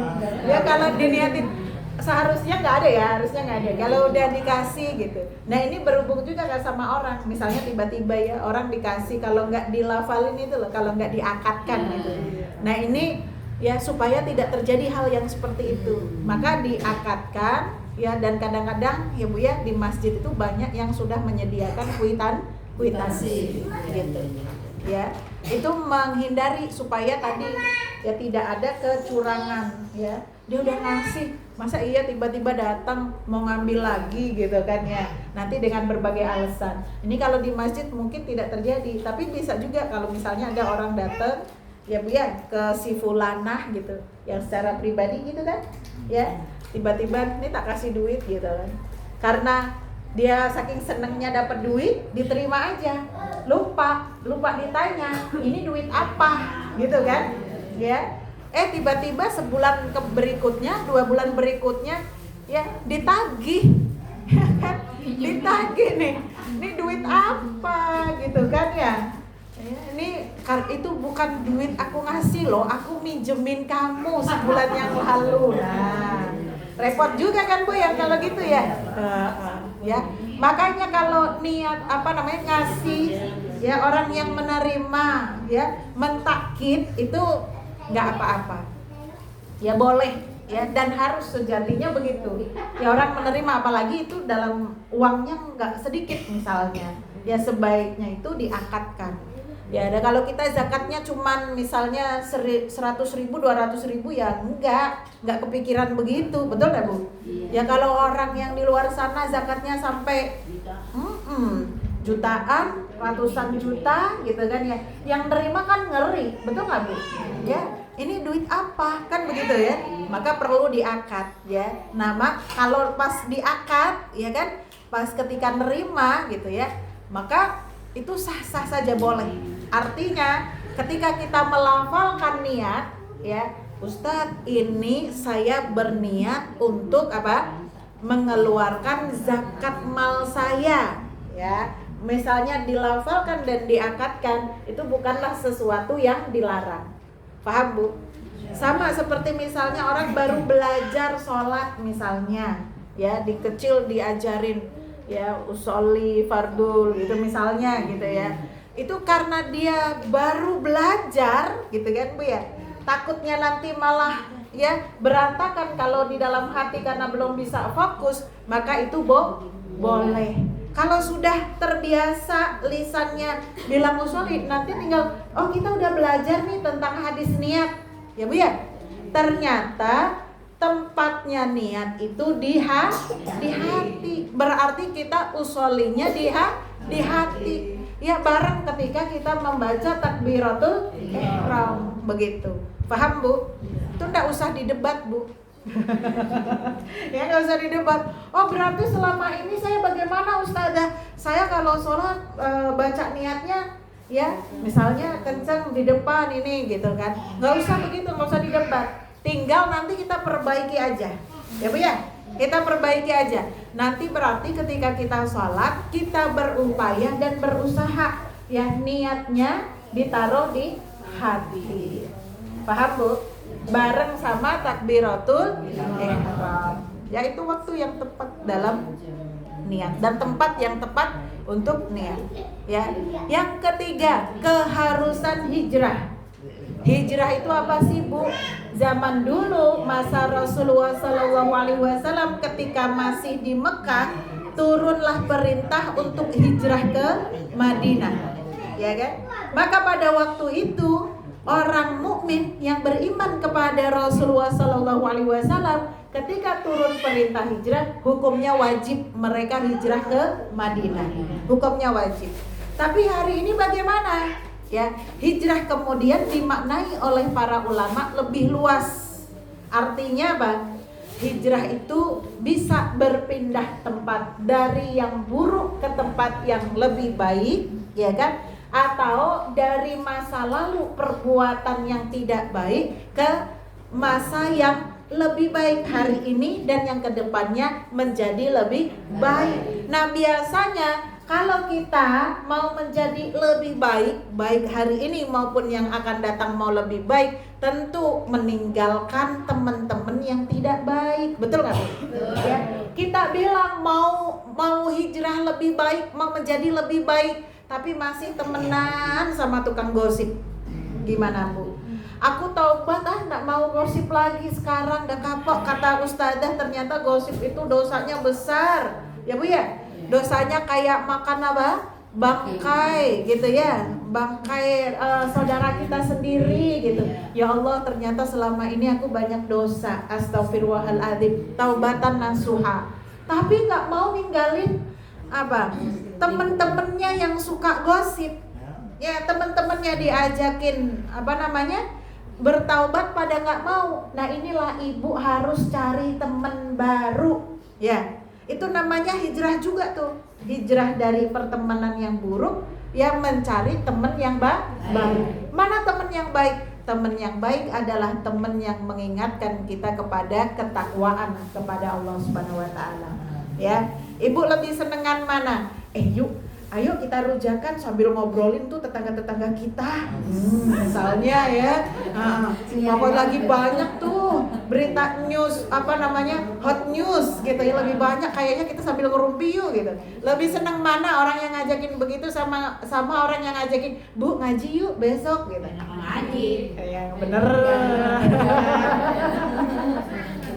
Ya kalau diniatin seharusnya nggak ada ya, harusnya nggak ada. Kalau udah dikasih gitu. Nah ini berhubung juga kan sama orang. Misalnya tiba-tiba ya orang dikasih, kalau nggak dilafalin itu loh, kalau nggak diakatkan gitu. Nah ini ya supaya tidak terjadi hal yang seperti itu, maka diakatkan ya. Dan kadang-kadang ya Bu ya di masjid itu banyak yang sudah menyediakan kuitansi gitu. Ya, itu menghindari supaya tadi ya tidak ada kecurangan ya. Dia udah ngasih, masa iya tiba-tiba datang mau ngambil lagi gitu kan ya. Nanti dengan berbagai alasan. Ini kalau di masjid mungkin tidak terjadi, tapi bisa juga kalau misalnya ada orang datang ya Bu ya ke si fulanah gitu, yang secara pribadi gitu kan. Ya, tiba-tiba ini tak kasih duit gitu kan. Karena dia saking senengnya dapat duit, diterima aja. Lupa ditanya, ini duit apa? Gitu kan? Ya. Tiba-tiba sebulan berikutnya, 2 bulan berikutnya ya ditagih. Ya kan? Ditagih nih. Ini duit apa? Gitu kan ya. Ini itu bukan duit aku ngasih loh, aku minjemin kamu sebulan yang lalu. Nah, repot juga kan Bu ya kalau gitu ya. Ya, makanya kalau niat ngasih ya, orang yang menerima ya mentakkid itu nggak apa-apa ya, boleh ya, dan harus sejatinya begitu ya. Orang menerima apalagi itu dalam uangnya nggak sedikit misalnya ya, sebaiknya itu diakatkan ya. Dan kalau kita zakatnya cuman misalnya 100.000, 200.000 ya nggak kepikiran begitu, betul nggak Bu? Ya kalau orang yang di luar sana zakatnya sampai jutaan, ratusan juta gitu kan ya. Yang nerima kan ngeri, betul nggak Bu? Ya, ini duit apa kan begitu ya? Maka perlu diakad ya. Nah, kalau pas diakad ya kan, pas ketika nerima gitu ya, maka itu sah-sah saja boleh. Artinya ketika kita melafalkan niat ya, Ustadz ini saya berniat untuk apa? Mengeluarkan zakat mal saya ya. Misalnya dilafalkan dan diakadkan, itu bukanlah sesuatu yang dilarang. Paham Bu? Sama seperti misalnya orang baru belajar sholat misalnya ya, di kecil diajarin ya usolli fardul gitu misalnya gitu ya. Itu karena dia baru belajar gitu kan Bu ya. Takutnya nanti malah ya berantakan kalau di dalam hati karena belum bisa fokus, maka itu boleh. Kalau sudah terbiasa lisannya bilang usolli, nanti tinggal kita udah belajar nih tentang hadis niat ya Bu ya. Ternyata tempatnya niat itu di hati. Berarti kita usollinya di hati. Ya bareng ketika kita membaca takbiratul ihram begitu. Paham Bu? Itu enggak usah didebat Bu. Ya enggak usah didebat. Oh berarti selama ini saya bagaimana Ustazah? Saya kalau sholat baca niatnya ya misalnya kencang di depan ini gitu kan. Enggak usah begitu, enggak usah didebat. Tinggal nanti kita perbaiki aja. Ya Bu ya? Kita perbaiki aja. Nanti berarti ketika kita sholat, kita berupaya dan berusaha ya, niatnya ditaruh di hati. Paham Bu? Bareng sama takbiratul ihram. Yaitu waktu yang tepat dalam niat dan tempat yang tepat untuk niat. Ya. Yang ketiga, keharusan hijrah. Hijrah itu apa sih Bu? Zaman dulu masa Rasulullah SAW ketika masih di Mekah, turunlah perintah untuk hijrah ke Madinah, ya kan? Maka pada waktu itu orang mukmin yang beriman kepada Rasulullah SAW, ketika turun perintah hijrah, hukumnya wajib mereka hijrah ke Madinah. Hukumnya wajib. Tapi hari ini bagaimana? Ya, hijrah kemudian dimaknai oleh para ulama lebih luas. Artinya apa? Hijrah itu bisa berpindah tempat dari yang buruk ke tempat yang lebih baik, ya kan? Atau dari masa lalu perbuatan yang tidak baik ke masa yang lebih baik hari ini dan yang kedepannya menjadi lebih baik. Nah biasanya kalau kita mau menjadi lebih baik, baik hari ini maupun yang akan datang mau lebih baik, tentu meninggalkan teman-teman yang tidak baik. Betul nggak? Ya, kita bilang mau hijrah lebih baik, mau menjadi lebih baik, tapi masih temenan sama tukang gosip. Gimana Bu? Aku taubat nggak mau gosip lagi sekarang, udah kapok kata ustazah, ternyata gosip itu dosanya besar. Ya Bu ya? Dosanya kayak makan apa? Bangkai gitu ya. Bangkai saudara kita sendiri gitu. Ya Allah, ternyata selama ini aku banyak dosa. Astagfirullahaladzim. Taubatan nasuha. Tapi gak mau ninggalin apa? Temen-temennya yang suka gosip. Ya, temen-temennya diajakin bertaubat pada gak mau. Nah inilah ibu harus cari temen baru. Ya, itu namanya hijrah juga tuh. Hijrah dari pertemanan yang buruk yang mencari teman yang baik. Mana teman yang baik? Teman yang baik adalah teman yang mengingatkan kita kepada ketakwaan kepada Allah Subhanahu wa taala. Ya. Ibu lebih senengan mana? Ayo kita rujakan sambil ngobrolin tuh tetangga-tetangga kita. Misalnya ya. Pokoknya lagi banyak tuh berita news hot news gitu ya, lebih banyak, kayaknya kita sambil ngerumpi yuk gitu. Lebih seneng mana orang yang ngajakin begitu sama orang yang ngajakin, Bu ngaji yuk besok gitu. Ngaji. Yang bener.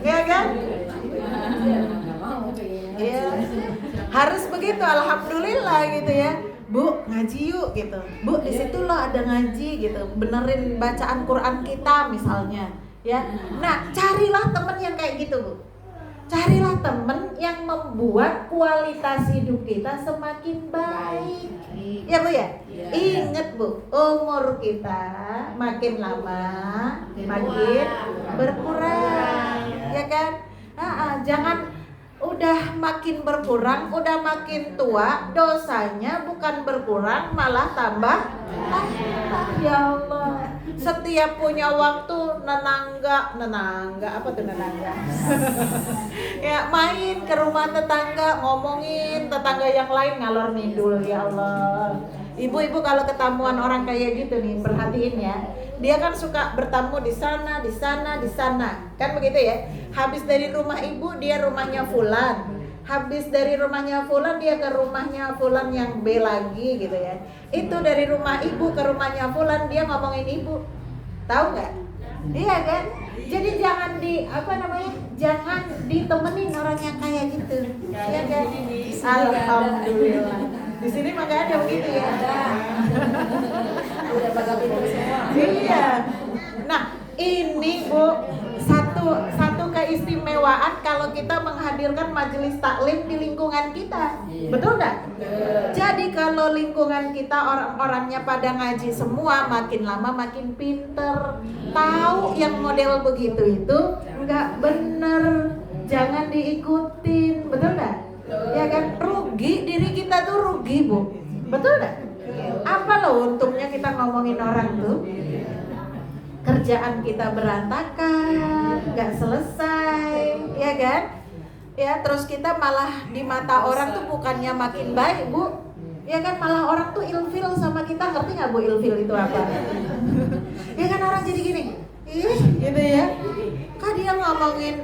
Ya kan? Iya. Harus begitu, alhamdulillah gitu ya. Bu ngaji yuk gitu. Bu di situ loh ada ngaji gitu. Benerin bacaan Quran kita misalnya, ya. Nah, carilah teman yang kayak gitu, Bu. Carilah teman yang membuat kualitas hidup kita semakin baik. Ya Bu ya? Ingat Bu, umur kita makin lama makin berkurang, ya kan? Jangan udah makin berkurang, udah makin tua, dosanya bukan berkurang malah tambah. Ya Allah, setiap punya waktu nenangga apa tuh nenangga? Ya main ke rumah tetangga, ngomongin tetangga yang lain ngalor ngidul. Ya Allah, ibu-ibu kalau ketemuan orang kayak gitu nih, perhatiin ya. Dia kan suka bertamu di sana, kan begitu ya. Habis dari rumah ibu, dia rumahnya fulan. Habis dari rumahnya fulan, dia ke rumahnya fulan yang B lagi gitu ya. Itu dari rumah ibu ke rumahnya fulan, dia ngomongin ibu. Tahu nggak? Iya kan? Jadi jangan jangan ditemenin orang yang kayak gitu. Iya kan? Alhamdulillah. Di sini mah nggak ada begitu ya. Udah bakal pintar semua. Iya. Nah, ini Bu, satu keistimewaan kalau kita menghadirkan majelis taklim di lingkungan kita. Betul nggak? Jadi kalau lingkungan kita orang-orangnya pada ngaji semua, makin lama makin pinter. Tahu yang model begitu itu nggak bener, jangan diikutin. Betul nggak? Ya kan, rugi, diri kita tuh rugi Bu. Betul nggak? Apa loh untungnya kita ngomongin orang tuh? Kerjaan kita berantakan, nggak selesai, ya kan? Ya terus kita malah di mata orang tuh bukannya makin baik Bu, ya kan, malah orang tuh ilfil sama kita. Ngerti nggak Bu ilfil itu apa? Ya kan, orang jadi gini, gitu ya. Kak dia ngomongin,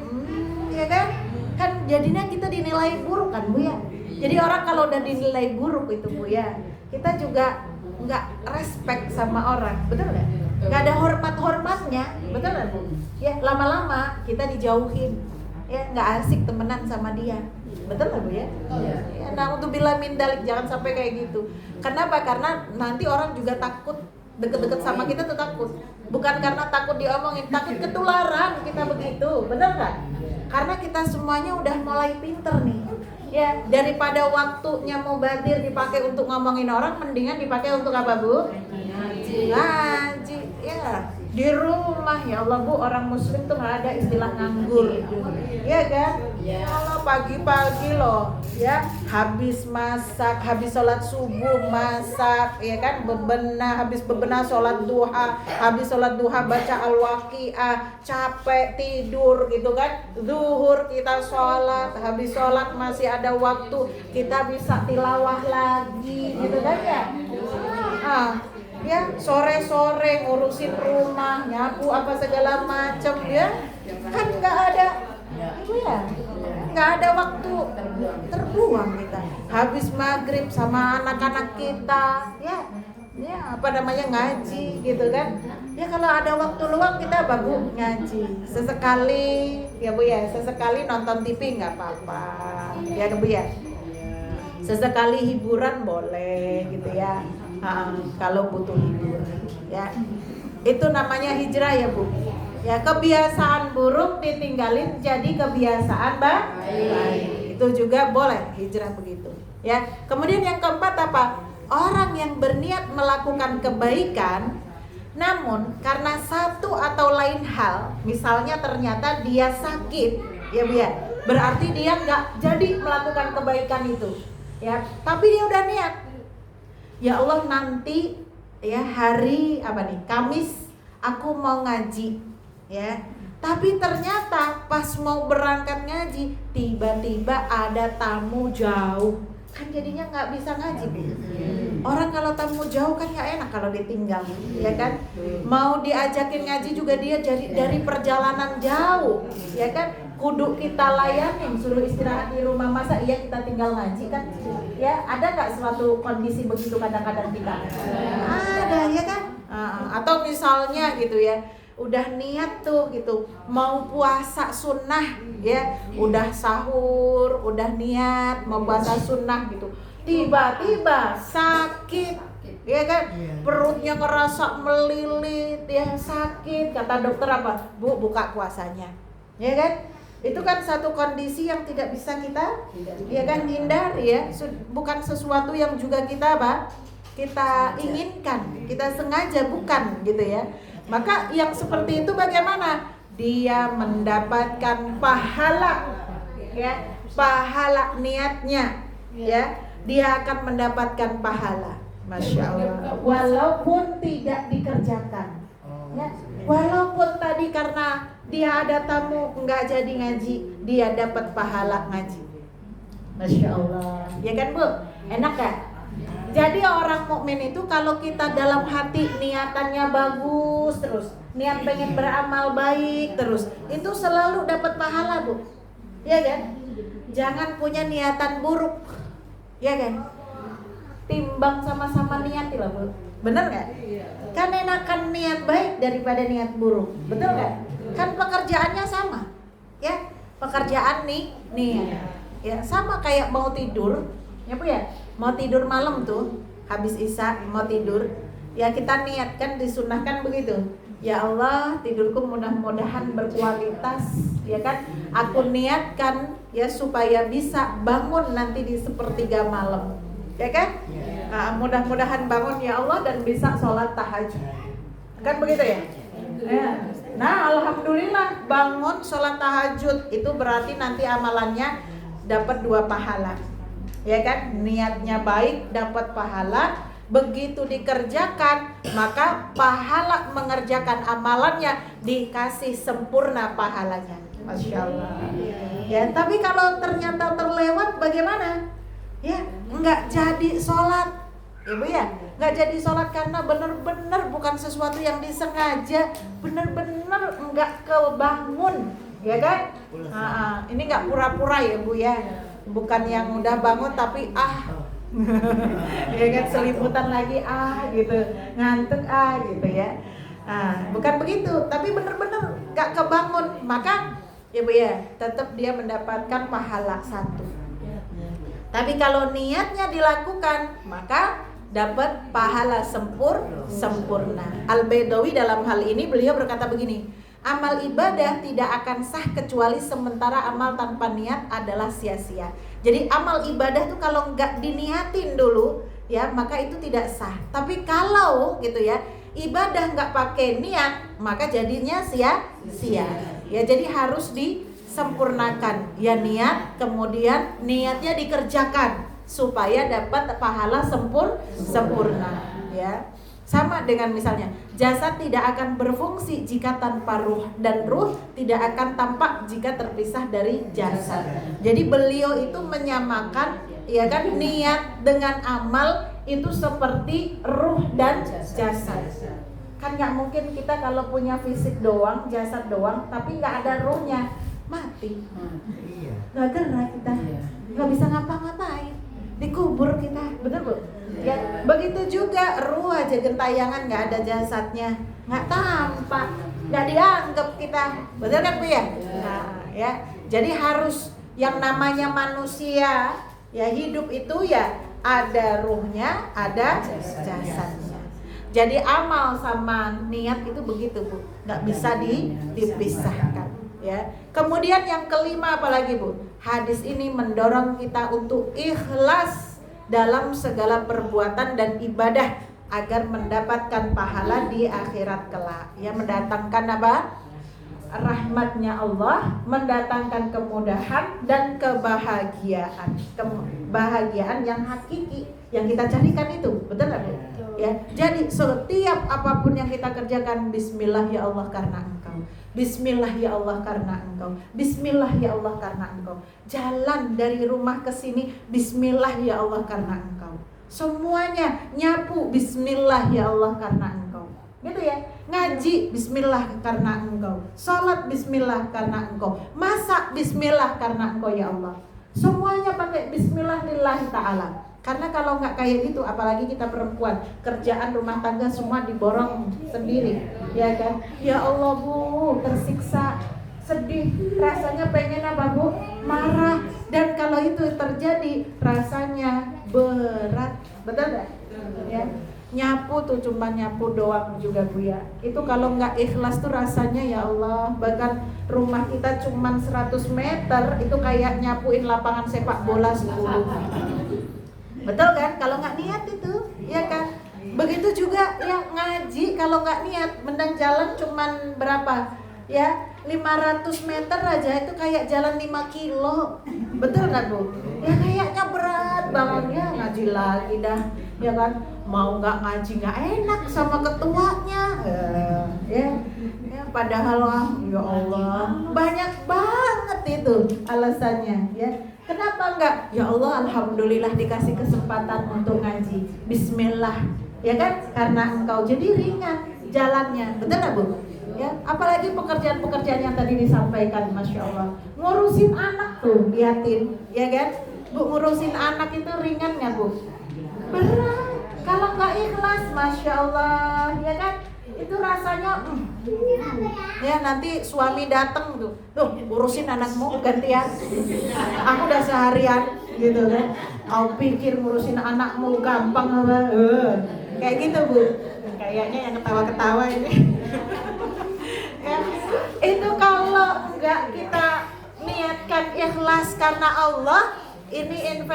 ya kan? Kan jadinya kita dinilai buruk kan Bu ya. Jadi orang kalau udah dinilai buruk itu Bu ya, kita juga nggak respect sama orang, betul nggak? Nggak ada hormat-hormatnya, betul nggak Bu? Ya lama-lama kita dijauhin, ya nggak asik temenan sama dia, betul nggak Bu ya? Ya, nah untuk bila mindalik jangan sampai kayak gitu. Kenapa? Karena nanti orang juga takut deket-deket sama kita tuh takut. Bukan karena takut diomongin, takut ketularan kita begitu, benar nggak? Karena kita semuanya udah mulai pinter nih. Ya, daripada waktunya mubadir dipakai untuk ngomongin orang, mendingan dipakai untuk apa Bu? Ngaji. Ya, di rumah ya Allah Bu, orang muslim tuh nggak ada istilah nganggur, ya kan? Kalau pagi-pagi loh, ya habis masak, habis sholat subuh masak, ya kan, habis bebenah sholat duha, habis sholat duha baca al-waqiah, capek tidur gitu kan, zuhur kita sholat, habis sholat masih ada waktu kita bisa tilawah lagi gitu kan ya. Ya sore-sore ngurusin rumah, nyapu apa segala macem ya, kan nggak ada itu ya, nggak ada waktu terbuang kita. Habis maghrib sama anak-anak kita ya ngaji gitu kan ya. Kalau ada waktu luang kita bagus ngaji sesekali ya Bu ya, sesekali nonton TV nggak apa-apa ya Bu ya, sesekali hiburan boleh gitu ya. Kalau butuh hibur ya, itu namanya hijrah ya Bu ya. Kebiasaan buruk ditinggalin jadi kebiasaan baik, itu juga boleh hijrah begitu ya. Kemudian yang keempat apa? Orang yang berniat melakukan kebaikan, namun karena satu atau lain hal, misalnya ternyata dia sakit ya Bu ya, berarti dia nggak jadi melakukan kebaikan itu ya, tapi dia udah niat, ya Allah nanti ya hari Kamis aku mau ngaji ya, tapi ternyata pas mau berangkat ngaji tiba-tiba ada tamu jauh, kan jadinya nggak bisa ngaji. Orang kalau tamu jauh kan nggak enak kalau ditinggal ya kan. Mau diajakin ngaji juga dia jadi dari perjalanan jauh ya kan, kudu kita layanin, suruh istirahat di rumah, masa iya kita tinggal ngaji kan ya. Ada nggak suatu kondisi begitu kadang-kadang kita? Ada ya kan. Atau misalnya gitu ya, udah niat tuh gitu mau puasa sunnah ya, udah sahur, udah niat mau puasa sunnah gitu, tiba-tiba sakit ya kan, perutnya ngerasa melilit ya, sakit, kata dokter apa? Bu, buka puasanya ya kan. Itu kan satu kondisi yang tidak bisa kita ya kan hindari ya. Bukan sesuatu yang juga kita apa? Kita inginkan, kita sengaja bukan gitu ya. Maka yang seperti itu bagaimana? Dia mendapatkan pahala ya, pahala niatnya ya. Dia akan mendapatkan pahala. Masya Allah. Walaupun tidak dikerjakan ya. Walaupun tadi karena dia ada tamu nggak jadi ngaji, dia dapat pahala ngaji. Masya Allah. Ya kan Bu? Enak kan? Jadi orang mukmin itu kalau kita dalam hati niatannya bagus terus, niat pengen beramal baik terus, itu selalu dapat pahala Bu. Ya kan? Jangan punya niatan buruk. Ya kan? Timbang sama-sama niat lah Bu. Bener nggak? Kan enakan niat baik daripada niat buruk. Betul nggak? Kan pekerjaannya sama. Ya, pekerjaan nih ya sama kayak mau tidur. Ya Bu ya? Mau tidur malam tuh, habis isya mau tidur, ya kita niatkan disunahkan begitu. Ya Allah, tidurku mudah-mudahan berkualitas, ya kan? Aku niatkan ya supaya bisa bangun nanti di sepertiga malam, ya kan? Nah, mudah-mudahan bangun ya Allah dan bisa sholat tahajud, kan begitu ya? Ya. Nah, alhamdulillah bangun sholat tahajud itu berarti nanti amalannya dapat 2 pahala. Ya kan, niatnya baik dapat pahala, begitu dikerjakan maka pahala mengerjakan amalannya dikasih sempurna pahalanya. Masya Allah. Ya, tapi kalau ternyata terlewat bagaimana? Ya, nggak jadi sholat, Ibu ya, nggak jadi sholat karena benar-benar bukan sesuatu yang disengaja, benar-benar nggak kebangun, ya kan? Ini nggak pura-pura ya Bu ya. Bukan yang udah bangun tapi ya kan selimutan lagi gitu, ngantuk gitu ya. Bukan begitu, tapi benar-benar gak kebangun, maka ya Bu ya, tetap dia mendapatkan pahala 1. Tapi kalau niatnya dilakukan, maka dapat pahala sempurna. Al-Baidawi dalam hal ini beliau berkata begini, amal ibadah tidak akan sah kecuali sementara amal tanpa niat adalah sia-sia. Jadi amal ibadah tuh kalau nggak diniatin dulu ya maka itu tidak sah. Tapi kalau gitu ya ibadah nggak pakai niat maka jadinya sia-sia. Ya jadi harus disempurnakan. Ya niat, kemudian niatnya dikerjakan supaya dapat pahala sempurna. Ya. Sama dengan misalnya jasad tidak akan berfungsi jika tanpa ruh, dan ruh tidak akan tampak jika terpisah dari jasad. Jadi beliau itu menyamakan ya kan niat dengan amal itu seperti ruh dan jasad. Kan nggak mungkin kita kalau punya fisik doang, jasad doang, tapi nggak ada ruhnya, mati. Nggak gerak kita, nggak bisa ngapa-ngapain, dikubur kita, bener Bu? Ya, begitu juga ruh aja gentayangan nggak ada jasadnya, nggak tampak, nggak dianggap kita, betul kan Bu ya? Nah, ya, jadi harus yang namanya manusia ya hidup itu ya ada ruhnya, ada jasadnya. Jadi amal sama niat itu begitu Bu, nggak bisa dipisahkan. Ya. Kemudian yang kelima apalagi Bu? Hadis ini mendorong kita untuk ikhlas dalam segala perbuatan dan ibadah agar mendapatkan pahala di akhirat kelak. Ya, mendatangkan apa? Rahmatnya Allah, mendatangkan kemudahan dan kebahagiaan. Kebahagiaan yang hakiki yang kita carikan itu, betul nggak Bu? Ya, jadi setiap apapun yang kita kerjakan, Bismillah ya Allah karena Engkau. Bismillah ya Allah karena Engkau. Bismillah ya Allah karena Engkau. Jalan dari rumah ke sini, Bismillah ya Allah karena Engkau. Semuanya nyapu, Bismillah ya Allah karena Engkau. Gitu ya. Ngaji, Bismillah karena Engkau. Salat, Bismillah karena Engkau. Masak, Bismillah karena Engkau ya Allah. Semuanya pakai Bismillah lillahi ta'ala. Karena kalau nggak kayak gitu, apalagi kita perempuan, kerjaan rumah tangga semua diborong sendiri, ya kan? Ya Allah Bu, tersiksa, sedih, rasanya pengen apa Bu? Marah. Dan kalau itu terjadi, rasanya berat, betul nggak? Ya. nyapu tuh cuma nyapu doang juga Bu ya. Itu kalau nggak ikhlas tuh rasanya ya Allah, bahkan rumah kita cuma 100 meter itu kayak nyapuin lapangan sepak bola 10. Betul kan? Kalau nggak niat itu, ya kan? Begitu juga ya ngaji, kalau nggak niat, mending jalan cuman berapa? Ya 500 meter aja itu kayak jalan 5 kilo. Betul nggak Bu? Ya kayaknya berat banget ya, ngaji lagi dah, ya kan? Mau nggak ngaji nggak enak sama ketuanya, ya padahal ya Allah banyak banget itu alasannya, ya. Kenapa enggak? Ya Allah, alhamdulillah dikasih kesempatan untuk ngaji. Bismillah, ya kan? Karena engkau jadi ringan jalannya, betul nggak Bu? Ya, apalagi pekerjaan-pekerjaan yang tadi disampaikan, masya Allah. Ngurusin anak tuh, liatin, ya kan? Bu, ngurusin anak itu ringan nggak Bu? Berat. Kalau nggak ikhlas, masya Allah, ya kan? Itu rasanya, ya nanti suami datang tuh, urusin anakmu gantian. Aku udah seharian, gitu kan? Kau pikir ngurusin anakmu gampang apa? Kayak gitu Bu. Kayaknya yang ketawa-ketawa ini. Ya, itu kalau nggak kita niatkan ikhlas karena Allah, ini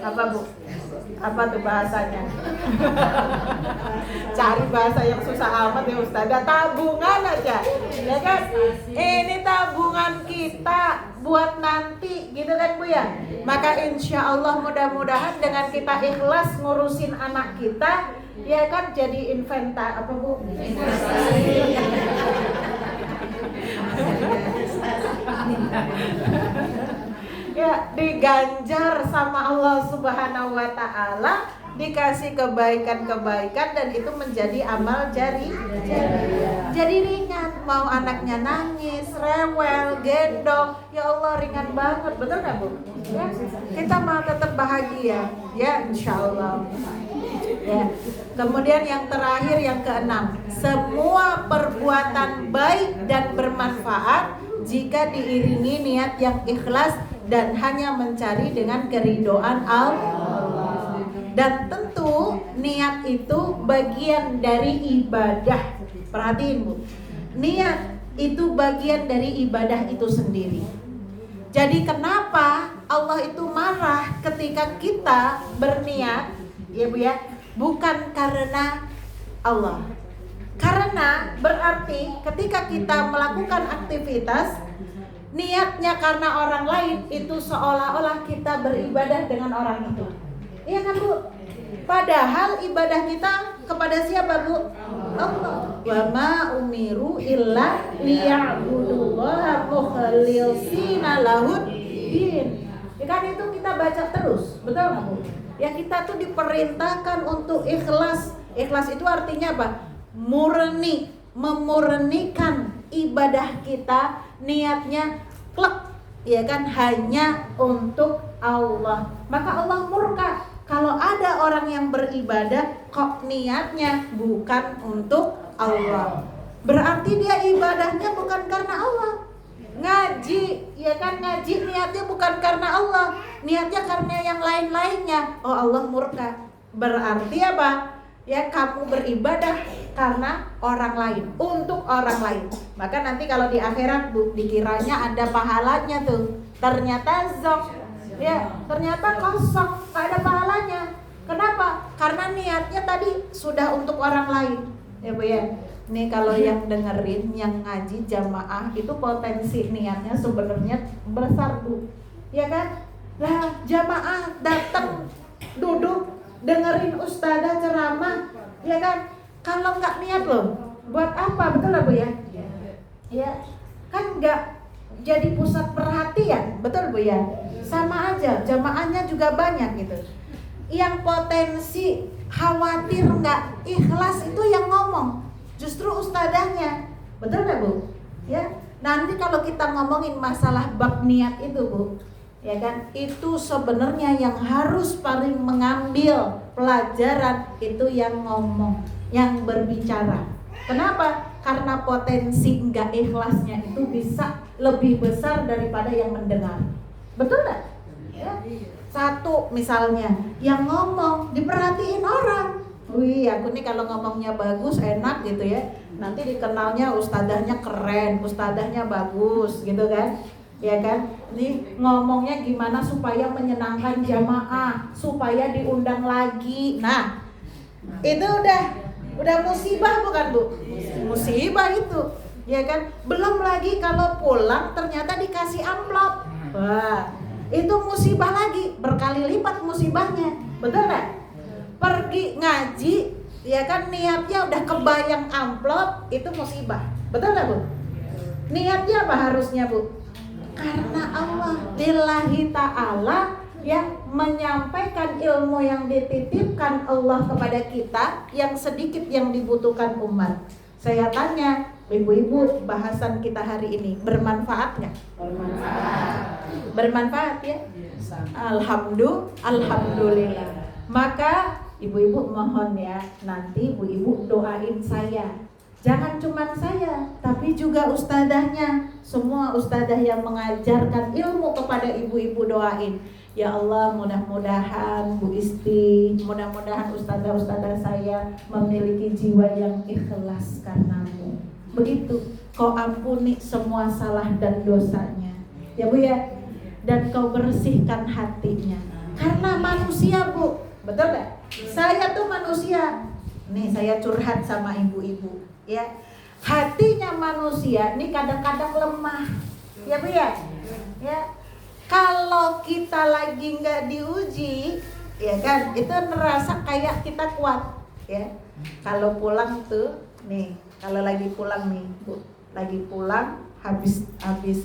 apa Bu? Apa tuh bahasanya? Cari bahasa yang susah amat ya Ustazah. Tabungan aja, ya kan? Ini tabungan kita buat nanti, gitu kan Bu ya? Maka insya Allah mudah-mudahan dengan kita ikhlas ngurusin anak kita, ya kan, jadi inventa apa Bu? Ya, diganjar sama Allah Subhanahu wa Ta'ala, dikasih kebaikan-kebaikan, dan itu menjadi amal jari. Jadi ringan, mau anaknya nangis, rewel, gendong, ya Allah ringan banget, betul nggak Bu? Ya, kita mau tetap bahagia, ya insya Allah. Ya. Kemudian yang terakhir, yang keenam, semua perbuatan baik dan bermanfaat jika diiringi niat yang ikhlas dan hanya mencari dengan keridhaan Allah. Dan tentu niat itu bagian dari ibadah. Perhatiin Bu, niat itu bagian dari ibadah itu sendiri. Jadi kenapa Allah itu marah ketika kita berniat, ya Bu ya? Bukan karena Allah. Karena berarti ketika kita melakukan aktivitas, niatnya karena orang lain, itu seolah-olah kita beribadah dengan orang itu. Iya kan Bu? Padahal ibadah kita kepada siapa Bu? Allah. Wa ma umiru illa liya'budullaha mukhlishina lahud din. Ya kan, itu kita baca terus, betul nggak Bu? Ya, kita tuh diperintahkan untuk ikhlas. Ikhlas itu artinya apa? Murni, memurnikan ibadah kita, niatnya klek, ya kan, hanya untuk Allah. Maka Allah murka kalau ada orang yang beribadah kok niatnya bukan untuk Allah. Berarti dia ibadahnya bukan karena Allah. Ngaji, ya kan, ngaji niatnya bukan karena Allah, niatnya karena yang lain-lainnya. Oh, Allah murka. Berarti apa? Ya, kamu beribadah karena orang lain, untuk orang lain. Maka nanti kalau di akhirat Bu, dikiranya ada pahalanya tuh, ternyata zong, ya ternyata kosong, gak ada pahalanya. Kenapa? Karena niatnya tadi sudah untuk orang lain, ya Bu ya. Nih kalau yang dengerin, yang ngaji jamaah itu potensi niatnya sebenarnya besar Bu, ya kan? Lah jamaah datang duduk dengerin ustazah ceramah, ya kan? Kalau nggak niat loh, buat apa? Betul lah Bu ya? Ya, kan nggak jadi pusat perhatian, betul Bu ya? Sama aja, jamaahnya juga banyak gitu. Yang potensi khawatir nggak ikhlas itu yang ngomong, justru ustazahnya, betul nggak Bu? Ya, nanti kalau kita ngomongin masalah bab niat itu Bu, ya kan, itu sebenarnya yang harus paling mengambil pelajaran itu yang ngomong, yang berbicara. Kenapa? Karena potensi enggak ikhlasnya itu bisa lebih besar daripada yang mendengar. Betul nggak? Ya. satu misalnya yang ngomong diperhatiin orang. Wih, aku nih kalau ngomongnya bagus, enak gitu ya. Nanti dikenalnya ustadzahnya keren, ustadzahnya bagus gitu kan. Ya kan? Ini ngomongnya gimana supaya menyenangkan jamaah, supaya diundang lagi. Nah, itu udah musibah bukan Bu? Musibah itu. Ya kan? Belum lagi kalau pulang ternyata dikasih amplop. Wah, itu musibah lagi, berkali lipat musibahnya. Betul nggak? Pergi ngaji, ya kan niatnya udah kebayang amplop, itu musibah. Betul nggak Bu? Niatnya apa harusnya Bu? Karena Allah lillahi ta'ala ya menyampaikan ilmu yang dititipkan Allah kepada kita yang sedikit yang dibutuhkan umat. Saya tanya ibu-ibu, bahasan kita hari ini bermanfaat nggak? Bermanfaat ya? Alhamdulillah. Maka ibu-ibu mohon ya, nanti ibu-ibu doain saya. Jangan cuma saya, tapi juga ustadzahnya. Semua ustadzah yang mengajarkan ilmu kepada ibu-ibu doain. Ya Allah, mudah-mudahan Bu Isti, mudah-mudahan ustadzah-ustadzah saya memiliki jiwa yang ikhlas karenamu. Begitu, kau ampuni semua salah dan dosanya. Ya Bu ya, dan kau bersihkan hatinya. Karena manusia Bu, betul gak? Saya tuh manusia. Nih saya curhat sama ibu-ibu ya. Hatinya manusia nih kadang-kadang lemah. Ya Bu ya? Ya. Kalau kita lagi nggak diuji, ya kan, itu ngerasa kayak kita kuat, ya. Kalau pulang tuh, nih, kalau lagi pulang nih, Bu, lagi pulang, habis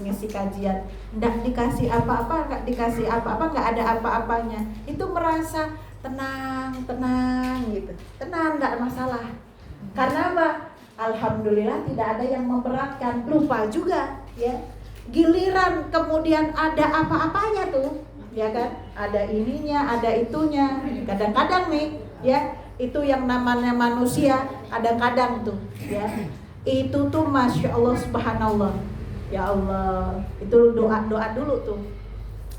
ngisi kajian, nggak dikasih apa-apa, nggak ada apa-apanya, itu merasa tenang gitu, tenang, nggak masalah. Karena apa? Alhamdulillah tidak ada yang memberatkan, lupa juga, ya. Giliran kemudian ada apa-apanya tuh, ya kan? Ada ininya, ada itunya. Kadang-kadang nih, ya, itu yang namanya manusia, kadang-kadang tuh, ya. Itu tuh Masya Allah Subhanallah. Ya Allah, itu doa dulu tuh.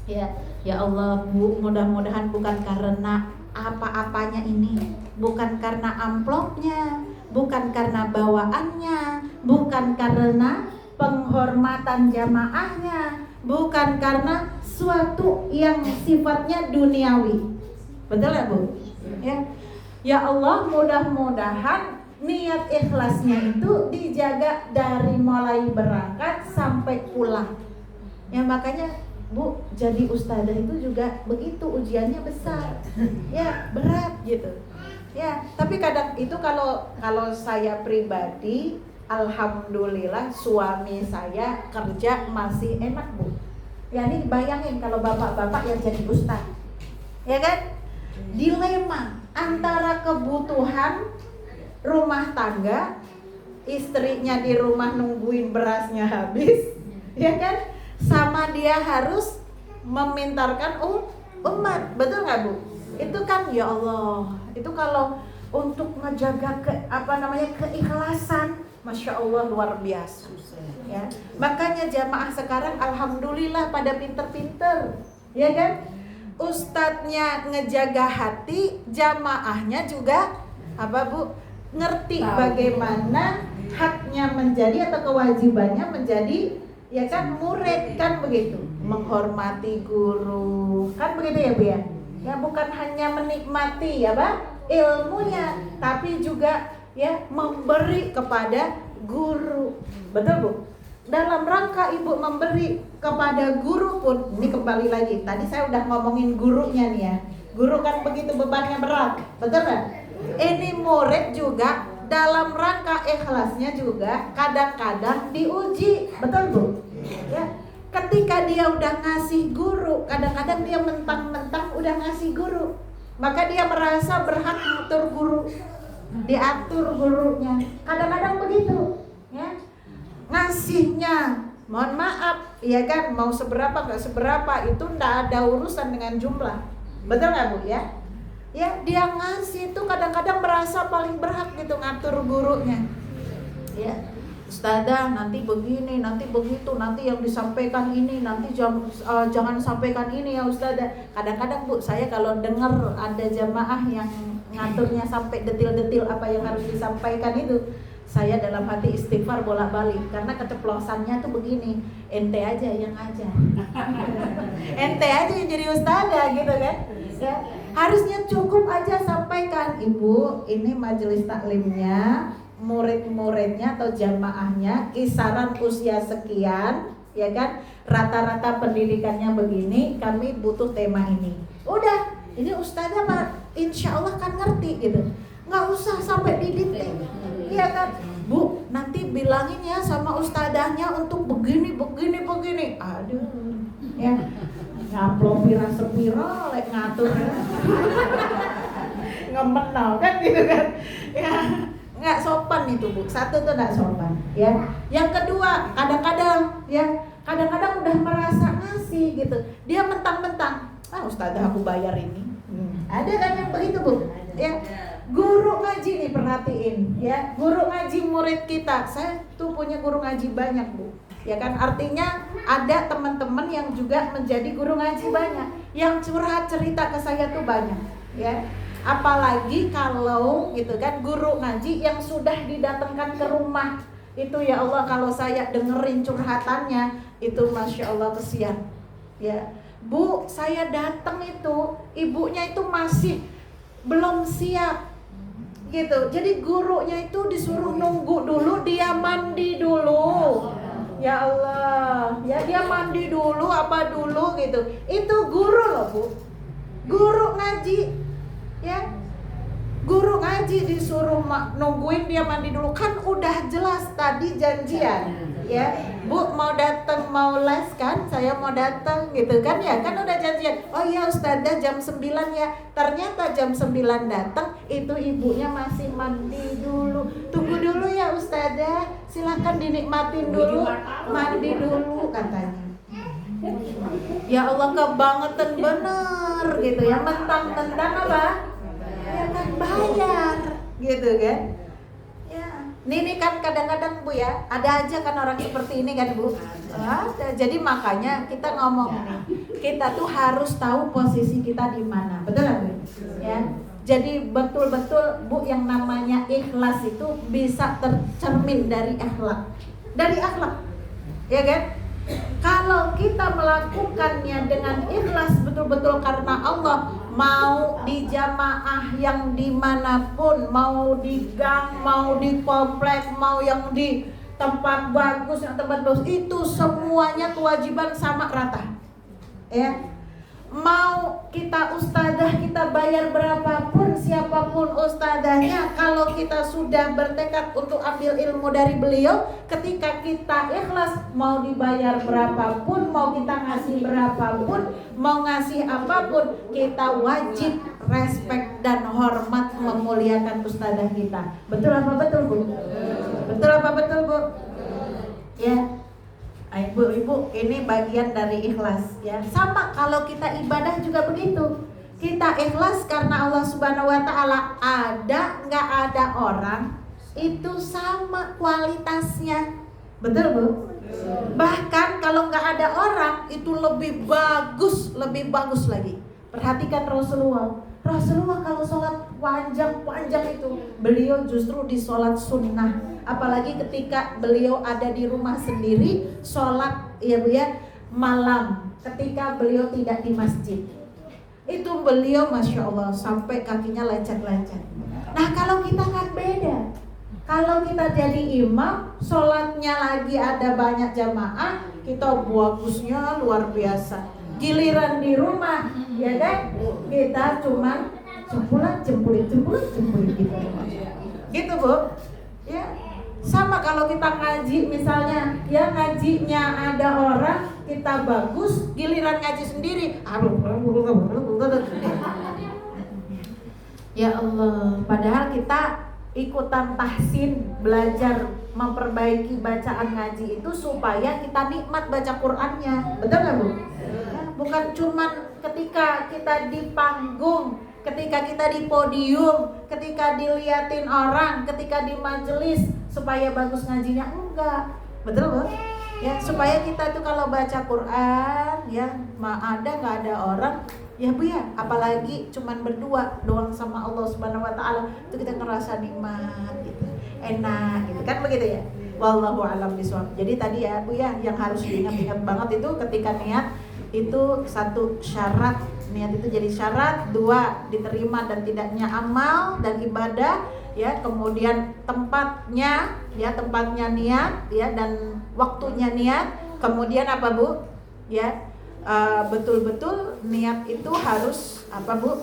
Ya Allah Bu, mudah-mudahan bukan karena apa-apanya ini, bukan karena amplopnya, bukan karena bawaannya, bukan karena penghormatan jamaahnya, bukan karena suatu yang sifatnya duniawi. Betul ya Bu? Ya Allah, mudah-mudahan niat ikhlasnya itu dijaga dari mulai berangkat sampai pulang. Ya makanya Bu, jadi ustadzah itu juga begitu, ujiannya besar. Ya, berat gitu. Ya, tapi kadang itu kalau saya pribadi, alhamdulillah suami saya kerja masih enak Bu. Ya ini bayangin kalau bapak-bapak yang jadi ustadz, ya kan? Dilema antara kebutuhan rumah tangga, istrinya di rumah nungguin berasnya habis, ya kan? Sama dia harus memintarkan umat, betul nggak Bu? Itu kan ya Allah, itu kalau untuk menjaga keikhlasan, Masya Allah luar biasa. Ya, makanya jamaah sekarang alhamdulillah pada pinter-pinter, ya kan? Ustadznya ngejaga hati, jamaahnya juga apa Bu? Ngerti bagaimana haknya menjadi atau kewajibannya menjadi, ya kan, murid, kan begitu, menghormati guru, kan begitu ya Bu ya? Ya bukan hanya menikmati ya Pak ilmunya, tapi juga ya memberi kepada guru. Betul Bu? Dalam rangka Ibu memberi kepada guru pun, ini kembali lagi, tadi saya udah ngomongin gurunya nih ya. Guru kan begitu bebannya berat, betul nggak? Ini murid juga dalam rangka ikhlasnya juga kadang-kadang diuji, betul Bu? Ya, ketika dia udah ngasih guru, kadang-kadang dia mentang-mentang udah ngasih guru, maka dia merasa berhak ngatur guru, diatur gurunya. Kadang-kadang begitu, ya. Ngasihnya, mohon maaf, ya kan, mau seberapa nggak seberapa itu nggak ada urusan dengan jumlah, betul nggak Bu ya? Ya dia ngasih itu kadang-kadang merasa paling berhak gitu ngatur gurunya. Ya, Ustazah nanti begini, nanti begitu, nanti yang disampaikan ini, nanti jangan sampaikan ini ya Ustazah. Kadang-kadang Bu, saya kalau dengar ada jamaah yang ngaturnya sampai detil-detil apa yang harus disampaikan itu, saya dalam hati istighfar bolak-balik, karena keceplosannya tuh begini, ente aja yang ngajar, ente aja yang jadi ustazah gitu kan ya. Harusnya cukup aja sampaikan, Ibu ini majelis taklimnya, murid-muridnya atau jamaahnya kisaran usia sekian ya kan, rata-rata pendidikannya begini, kami butuh tema ini. Udah, ini ustazah mah insya Allah kan ngerti gitu, nggak usah sampai didikte. Iya kan, Bu, nanti bilangin ya sama ustazahnya untuk begini. Aduh, ya ngaplok pira-sepira, lek ngatur ngemenal kan gitu kan. Ya, nggak sopan itu Bu. Satu tuh nggak sopan. Ya, yang kedua kadang-kadang udah merasa ngasih gitu, dia mentang-mentang, ustazah aku bayar ini. Ada kan yang begitu Bu? Ya. Guru ngaji nih, perhatiin ya, guru ngaji murid kita. Saya tuh punya guru ngaji banyak Bu, ya kan, artinya ada teman-teman yang juga menjadi guru ngaji banyak, yang curhat cerita ke saya tuh banyak ya. Apalagi kalau gitu kan guru ngaji yang sudah didatangkan ke rumah itu, ya Allah, kalau saya dengerin curhatannya itu Masya Allah kesian ya. Bu, saya datang itu ibunya itu masih belum siap gitu. Jadi gurunya itu disuruh nunggu dulu, dia mandi dulu. Ya Allah, ya dia mandi dulu apa dulu gitu. Itu guru loh Bu, guru ngaji ya. Guru ngaji disuruh nungguin dia mandi dulu, kan udah jelas tadi janjian ya. Bu mau datang mau les kan, saya mau datang gitu kan ya, kan udah janjian. Oh iya ustazah jam 9 ya. Ternyata jam 9 datang itu ibunya masih mandi dulu. Tunggu dulu ya ustazah, silakan dinikmatin dulu, mandi dulu katanya. Ya Allah, kebangetan bener gitu ya, mentang-mentang apa? Ya kan bayar gitu kan ya. Ini kan kadang-kadang Bu ya, ada aja kan orang seperti ini kan Bu, ada. Jadi makanya kita ngomong nih, kita tuh harus tahu posisi kita di mana, betul nggak Bu ya. Jadi betul-betul Bu, yang namanya ikhlas itu bisa tercermin dari akhlak, ya kan. Kalau kita melakukannya dengan ikhlas betul-betul karena Allah, mau di jamaah yang dimanapun, mau di gang, mau di komplek, mau yang di tempat bagus, yang tempat bagus, itu semuanya kewajiban sama rata ya. Mau kita ustazah, kita bayar berapapun, siapapun ustazahnya, kalau kita sudah bertekad untuk ambil ilmu dari beliau, ketika kita ikhlas, mau dibayar berapapun, mau kita ngasih berapapun, mau ngasih apapun, kita wajib respect dan hormat, memuliakan ustazah kita. Betul apa betul Bu? Betul apa betul Bu? Ya. Ibu-ibu, ini bagian dari ikhlas ya. Sama kalau kita ibadah juga begitu. Kita ikhlas karena Allah Subhanahu wa taala. Ada nggak ada orang itu sama kualitasnya. Betul Bu? Bahkan kalau nggak ada orang itu lebih bagus lagi. Perhatikan Rasulullah kalau sholat panjang itu, beliau justru di sholat sunnah. Apalagi ketika beliau ada di rumah sendiri, sholat ya Bu ya, malam, ketika beliau tidak di masjid, itu beliau Masya Allah sampai kakinya lecet-lecet. Nah kalau kita kan beda. Kalau kita jadi imam, sholatnya lagi ada banyak jamaah, kita bagusnya luar biasa. Giliran di rumah, ya kan, kita cuma jemput gitu Bu ya. Sama kalau kita ngaji misalnya, ya ngajinya ada orang, kita bagus, giliran ngaji sendiri, ya Allah, padahal kita ikutan tahsin, belajar memperbaiki bacaan ngaji itu supaya kita nikmat baca Qur'annya, betul nggak Bu? Bukan cuman ketika kita di panggung, ketika kita di podium, ketika diliatin orang, ketika di majelis supaya bagus ngajinya, enggak. Betul Bu? Ya, supaya kita tuh kalau baca Quran ya, ada nggak ada orang ya Bu ya, apalagi cuman berdua doang sama Allah Subhanahu wa taala, itu kita ngerasa nikmat gitu. Enak gitu kan begitu ya. Wallahu a'lam bishawab. Jadi tadi ya Bu ya, yang harus diingat-ingat banget itu ketika niat itu satu syarat, niat itu jadi syarat, dua diterima dan tidaknya amal dan ibadah ya, kemudian tempatnya ya, tempatnya niat ya, dan waktunya niat, kemudian apa Bu ya, betul-betul niat itu harus apa Bu,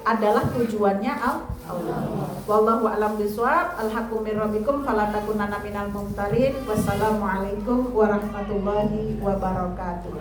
adalah tujuannya Allah. Wallahu a'lam bishawab. Al-haqqu min rabbikum fala takunanna minal mumtarin. Wassalamualaikum warahmatullahi wabarakatuh.